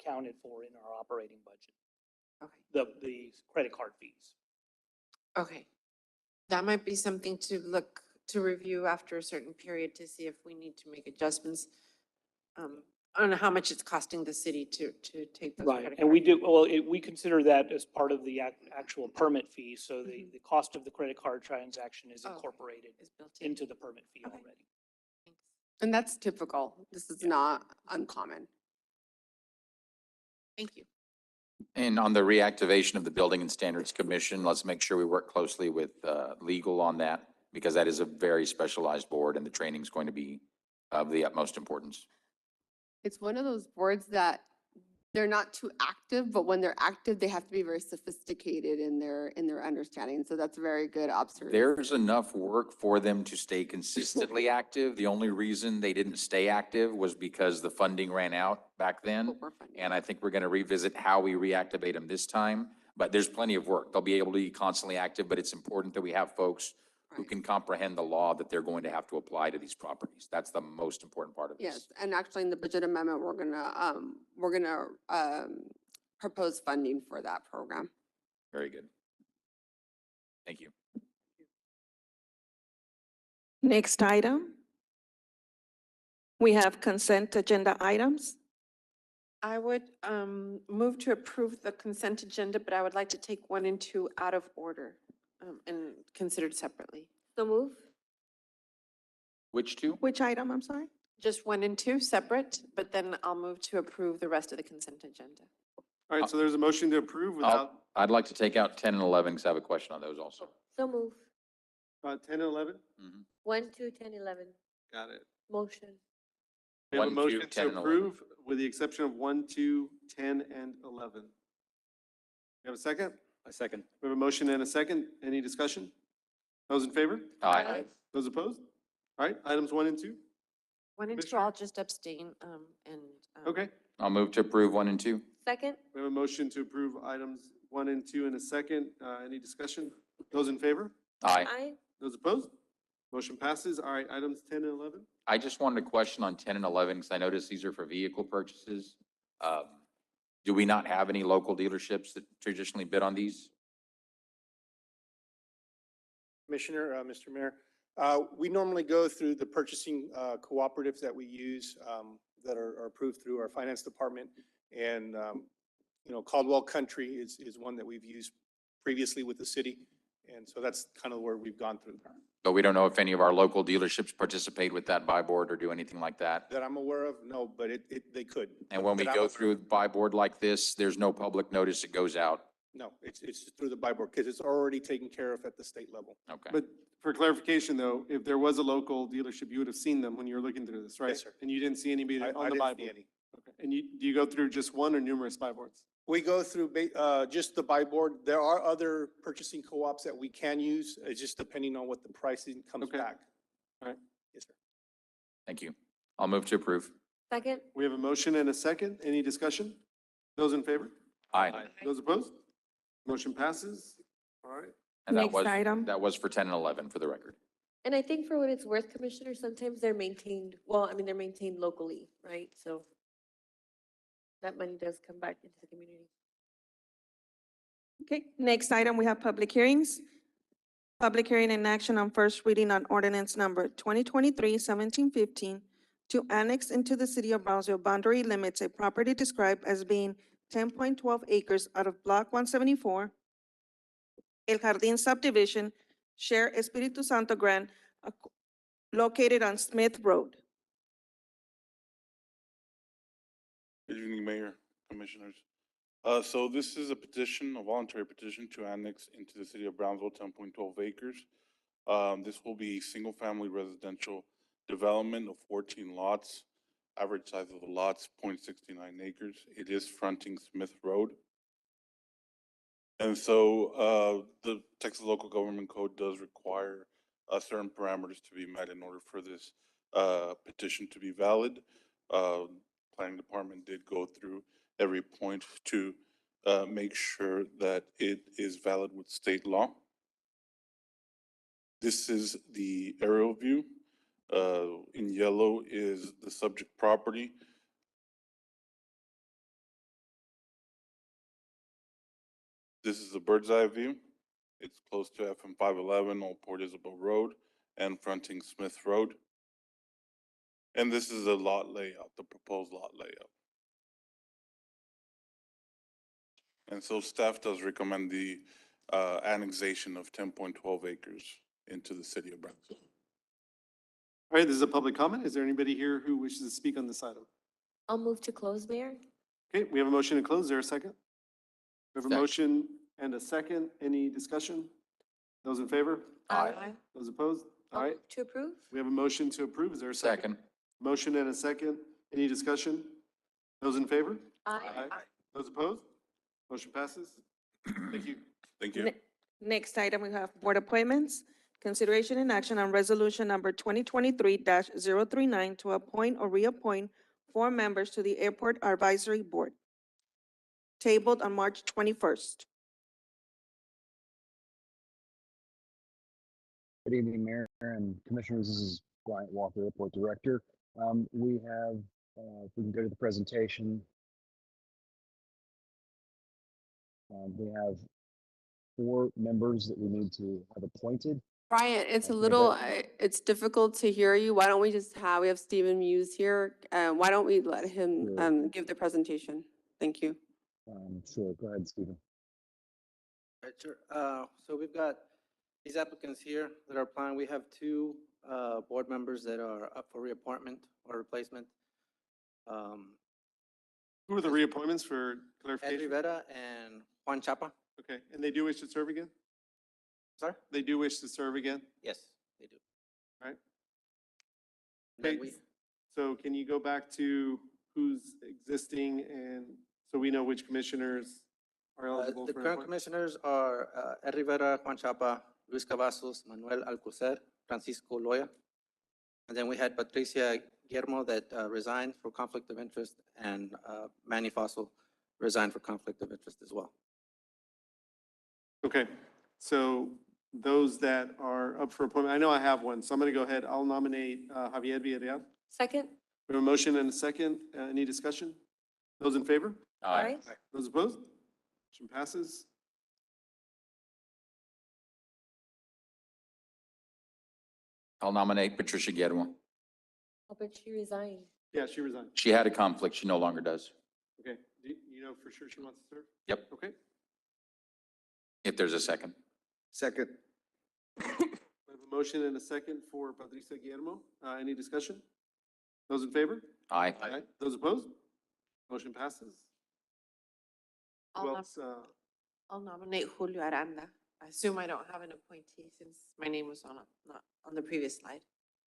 Speaker 4: accounted for in our operating budget.
Speaker 11: Okay.
Speaker 4: The credit card fees.
Speaker 11: Okay. That might be something to review after a certain period to see if we need to make adjustments on how much it's costing the city to take those
Speaker 4: Right,
Speaker 11: credit
Speaker 4: and we
Speaker 11: cards.
Speaker 4: do, well, we consider that as part of the actual permit fee, so the cost of the credit card transaction is incorporated into the permit fee already.
Speaker 1: And that's typical. This is not uncommon.
Speaker 11: Thank you.
Speaker 7: And on the reactivation of the Building and Standards Commission, let's make sure we work closely with legal on that, because that is a very specialized board and the training is going to be of the utmost importance.
Speaker 1: It's one of those boards that they're not too active, but when they're active, they have to be very sophisticated in their understanding. So that's a very good observation.
Speaker 7: There's enough work for them to stay consistently active. The only reason they didn't stay active was because the funding ran out back then. And I think we're going to revisit how we reactivate them this time. But there's plenty of work. They'll be able to be constantly active, but it's important that we have folks who can comprehend the law that they're going to have to apply to these properties. That's the most important part of this.
Speaker 1: Yes, and actually in the budget amendment, we're gonna propose funding for that program.
Speaker 7: Very good. Thank you.
Speaker 2: Next item. We have consent agenda items.
Speaker 11: I would move to approve the consent agenda, but I would like to take 1 and 2 out of order and considered separately.
Speaker 5: So move.
Speaker 7: Which two?
Speaker 2: Which item, I'm sorry?
Speaker 11: Just 1 and 2 separate, but then I'll move to approve the rest of the consent agenda.
Speaker 3: All right, so there's a motion to approve without,
Speaker 7: I'd like to take out 10 and 11 because I have a question on those also.
Speaker 5: So move.
Speaker 3: 10 and 11?
Speaker 5: 1, 2, 10, 11.
Speaker 3: Got it.
Speaker 5: Motion.
Speaker 3: We have a
Speaker 7: 1, 2,
Speaker 3: motion
Speaker 7: 10,
Speaker 3: to
Speaker 7: and 11.
Speaker 3: approve with the exception of 1, 2, 10, and 11. You have a second?
Speaker 10: I second.
Speaker 3: We have a motion and a second. Any discussion? Those in favor?
Speaker 7: Aye.
Speaker 3: Those opposed? All right, items 1 and 2.
Speaker 11: 1 and 2, I'll just abstain and.
Speaker 3: Okay.
Speaker 7: I'll move to approve 1 and 2.
Speaker 5: Second.
Speaker 3: We have a motion to approve items 1 and 2 in a second. Any discussion? Those in favor?
Speaker 7: Aye.
Speaker 5: Aye.
Speaker 3: Those opposed? Motion passes. All right, items 10 and 11.
Speaker 7: I just wanted to question on 10 and 11 because I noticed these are for vehicle purchases. Do we not have any local dealerships that traditionally bid on these?
Speaker 8: Commissioner, Mr. Mayor, we normally go through the purchasing cooperatives that we use that are approved through our finance department. And, Caldwell Country is one that we've used previously with the city. And so that's kind of where we've gone through
Speaker 7: But we don't know if any of our local dealerships participate with that buy board or do anything like that.
Speaker 8: that I'm aware of. No, but they could.
Speaker 7: And when we
Speaker 8: That I'm
Speaker 7: go
Speaker 8: aware
Speaker 7: through buy board like this, there's no public notice that goes out.
Speaker 8: No, it's through the buy board because it's already taken care of at the state level.
Speaker 7: Okay.
Speaker 3: But for clarification though, if there was a local dealership, you would have seen them when you were looking through this, right?
Speaker 8: Yes, sir.
Speaker 3: And you didn't see anybody
Speaker 8: I
Speaker 3: on the buy
Speaker 8: didn't see
Speaker 3: board?
Speaker 8: any.
Speaker 3: Okay. And do you go through just one or numerous buy boards?
Speaker 8: We go through just the buy board. There are other purchasing co-ops that we can use. It's just depending on what the pricing comes
Speaker 3: Okay.
Speaker 8: back.
Speaker 3: All right.
Speaker 8: Yes, sir.
Speaker 7: Thank you. I'll move to approve.
Speaker 5: Second.
Speaker 3: We have a motion and a second. Any discussion? Those in favor?
Speaker 7: Aye.
Speaker 3: Those opposed? Motion passes. All right.
Speaker 7: And that
Speaker 2: Next
Speaker 7: was,
Speaker 2: item.
Speaker 7: that was for 10 and 11 for the record.
Speaker 5: And I think for what it's worth, Commissioner, sometimes they're maintained, they're maintained locally, right? So that money does come back into the community.
Speaker 2: Okay, next item, we have public hearings. Public hearing and action on first reading on ordinance number 2023-1715 to annex into the city of Brownsville boundary limits a property described as being 10.12 acres out of Block 174, El Jardín subdivision, Share Espiritu Santo Grant, located on Smith Road.
Speaker 13: Good evening, Mayor, Commissioners. So this is a petition, a voluntary petition to annex into the city of Brownsville 10.12 acres. This will be single-family residential development of 14 lots. Average size of the lots, 0.69 acres. It is fronting Smith Road. And so the Texas Local Government Code does require certain parameters to be met in order for this petition to be valid. Planning Department did go through every point to make sure that it is valid with state law. This is the aerial view. In yellow is the subject property. This is a bird's eye view. It's close to FM 511, Old Port Isabel Road, and fronting Smith Road. And this is a lot layout, the proposed lot layout. And so staff does recommend the annexation of 10.12 acres into the city of Brownsville.
Speaker 3: All right, this is a public comment. Is there anybody here who wishes to speak on this item?
Speaker 5: I'll move to close, Mayor.
Speaker 3: Okay, we have a motion to close. Is there a second? We have a
Speaker 7: Second.
Speaker 3: motion and a second. Any discussion? Those in favor?
Speaker 5: Aye.
Speaker 3: Those opposed? All right,
Speaker 5: To approve?
Speaker 3: we have a motion to approve. Is there a second?
Speaker 7: Second.
Speaker 3: Motion and a second. Any discussion? Those in favor?
Speaker 5: Aye.
Speaker 3: Those opposed? Motion passes. Thank you.
Speaker 13: Thank you.
Speaker 2: Next item, we have board appointments. Consideration and action on resolution number 2023-039 to appoint or reappoint 4 members to the Airport Advisory Board, tabled on March 21st.
Speaker 14: Good evening, Mayor and Commissioners. This is Bryant Walker, Airport Director. We have, if we can go to the presentation. We have 4 members that we need to have appointed.
Speaker 1: Brian, it's a
Speaker 14: Okay,
Speaker 1: little,
Speaker 14: but-
Speaker 1: it's difficult to hear you. Why don't we just have, we have Stephen Muse here. Why don't we let him
Speaker 14: Sure.
Speaker 1: give the presentation? Thank you.
Speaker 14: Sure, go ahead, Stephen.
Speaker 15: Right, sure. So we've got these applicants here that are applying. We have 2 board members that are up for reappointment or replacement.
Speaker 3: Who are the reappointments for
Speaker 15: Ed
Speaker 3: clarification?
Speaker 15: Rivera and Juan Chapa.
Speaker 3: Okay, and they do wish to serve again?
Speaker 15: Sorry?
Speaker 3: They do wish to serve again?
Speaker 15: Yes, they do.
Speaker 3: Right.
Speaker 15: Then
Speaker 3: Okay, so can you go back to who's existing and so we know which commissioners are eligible
Speaker 15: The
Speaker 3: for
Speaker 15: current
Speaker 3: appointment?
Speaker 15: commissioners are Ed Rivera, Juan Chapa, Luis Cavazos, Manuel Alcocer, Francisco Loya. And then we had Patricia Guillermo that resigned for conflict of interest, and Manny Fossil resigned for conflict of interest as well.
Speaker 3: Okay, so those that are up for appointment, I know I have one, so I'm going to go ahead. I'll nominate Javier Villarreal.
Speaker 5: Second?
Speaker 3: We have a motion and a second. Any discussion? Those in favor?
Speaker 5: Aye.
Speaker 3: Those opposed? Motion passes.
Speaker 7: I'll nominate Patricia Guerrero.
Speaker 5: Oh, but she resigned.
Speaker 3: Yeah, she resigned.
Speaker 7: She had a conflict. She no longer does.
Speaker 3: Okay, do you know for sure she wants to serve?
Speaker 7: Yep,
Speaker 3: Okay.
Speaker 7: if there's a second.
Speaker 3: Second. We have a motion and a second for Patricia Guillermo. Any discussion? Those in favor?
Speaker 7: Aye.
Speaker 3: Those opposed? Motion passes. Who
Speaker 23: I'll
Speaker 3: else?
Speaker 23: I'll nominate Julio Aranda. I assume I don't have an appointee since my name was not on the previous slide.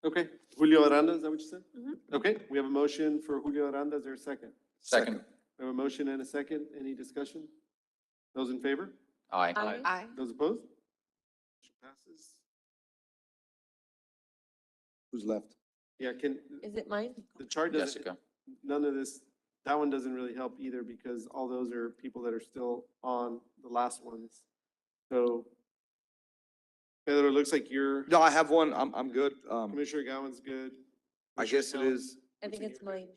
Speaker 3: Okay, Julio Aranda, is that what you said?
Speaker 23: Mhm.
Speaker 3: Okay, we have a motion for Julio Aranda. Is there a second?
Speaker 7: Second.
Speaker 3: We have a motion and a second. Any discussion? Those in favor?
Speaker 7: Aye.
Speaker 23: Aye.
Speaker 3: Those opposed? Motion passes.
Speaker 24: Who's left?
Speaker 3: Yeah,
Speaker 5: Is it mine?
Speaker 3: the chart doesn't,
Speaker 7: Jessica.
Speaker 3: none of this, that one doesn't really help either because all those are people that are still on the last ones. So Pedro, it looks like you're,
Speaker 24: No, I have one. I'm good.
Speaker 3: Commissioner Gowan's good.
Speaker 24: I guess it is.
Speaker 5: I think it's mine.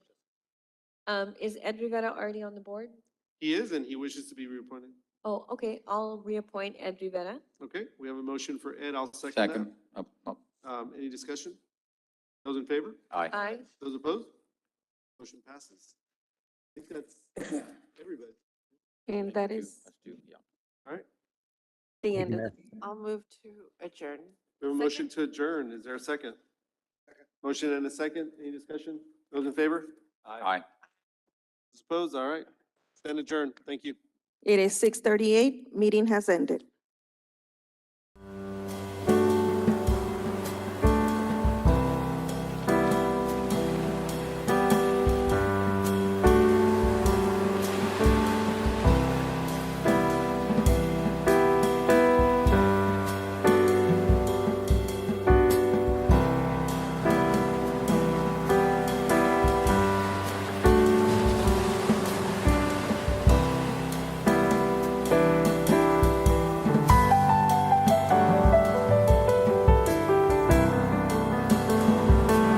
Speaker 5: Is Ed Rivera already on the board?
Speaker 3: He is, and he wishes to be reappointed.
Speaker 5: Oh, okay, I'll reappoint Ed Rivera.
Speaker 3: Okay, we have a motion for Ed. I'll second
Speaker 7: Second.
Speaker 3: that. Any discussion? Those in favor?
Speaker 7: Aye.
Speaker 5: Aye.
Speaker 3: Those opposed? Motion passes. I think that's everybody.
Speaker 2: And that is
Speaker 7: Let's do, yeah.
Speaker 3: All right,
Speaker 2: the end of the.
Speaker 23: I'll move to adjourn.
Speaker 3: we have a motion to adjourn. Is there a second? Motion and a second. Any discussion? Those in favor?
Speaker 7: Aye.
Speaker 3: Those opposed? All right. Stand adjourned. Thank you.
Speaker 2: It is 6:38. Meeting has ended.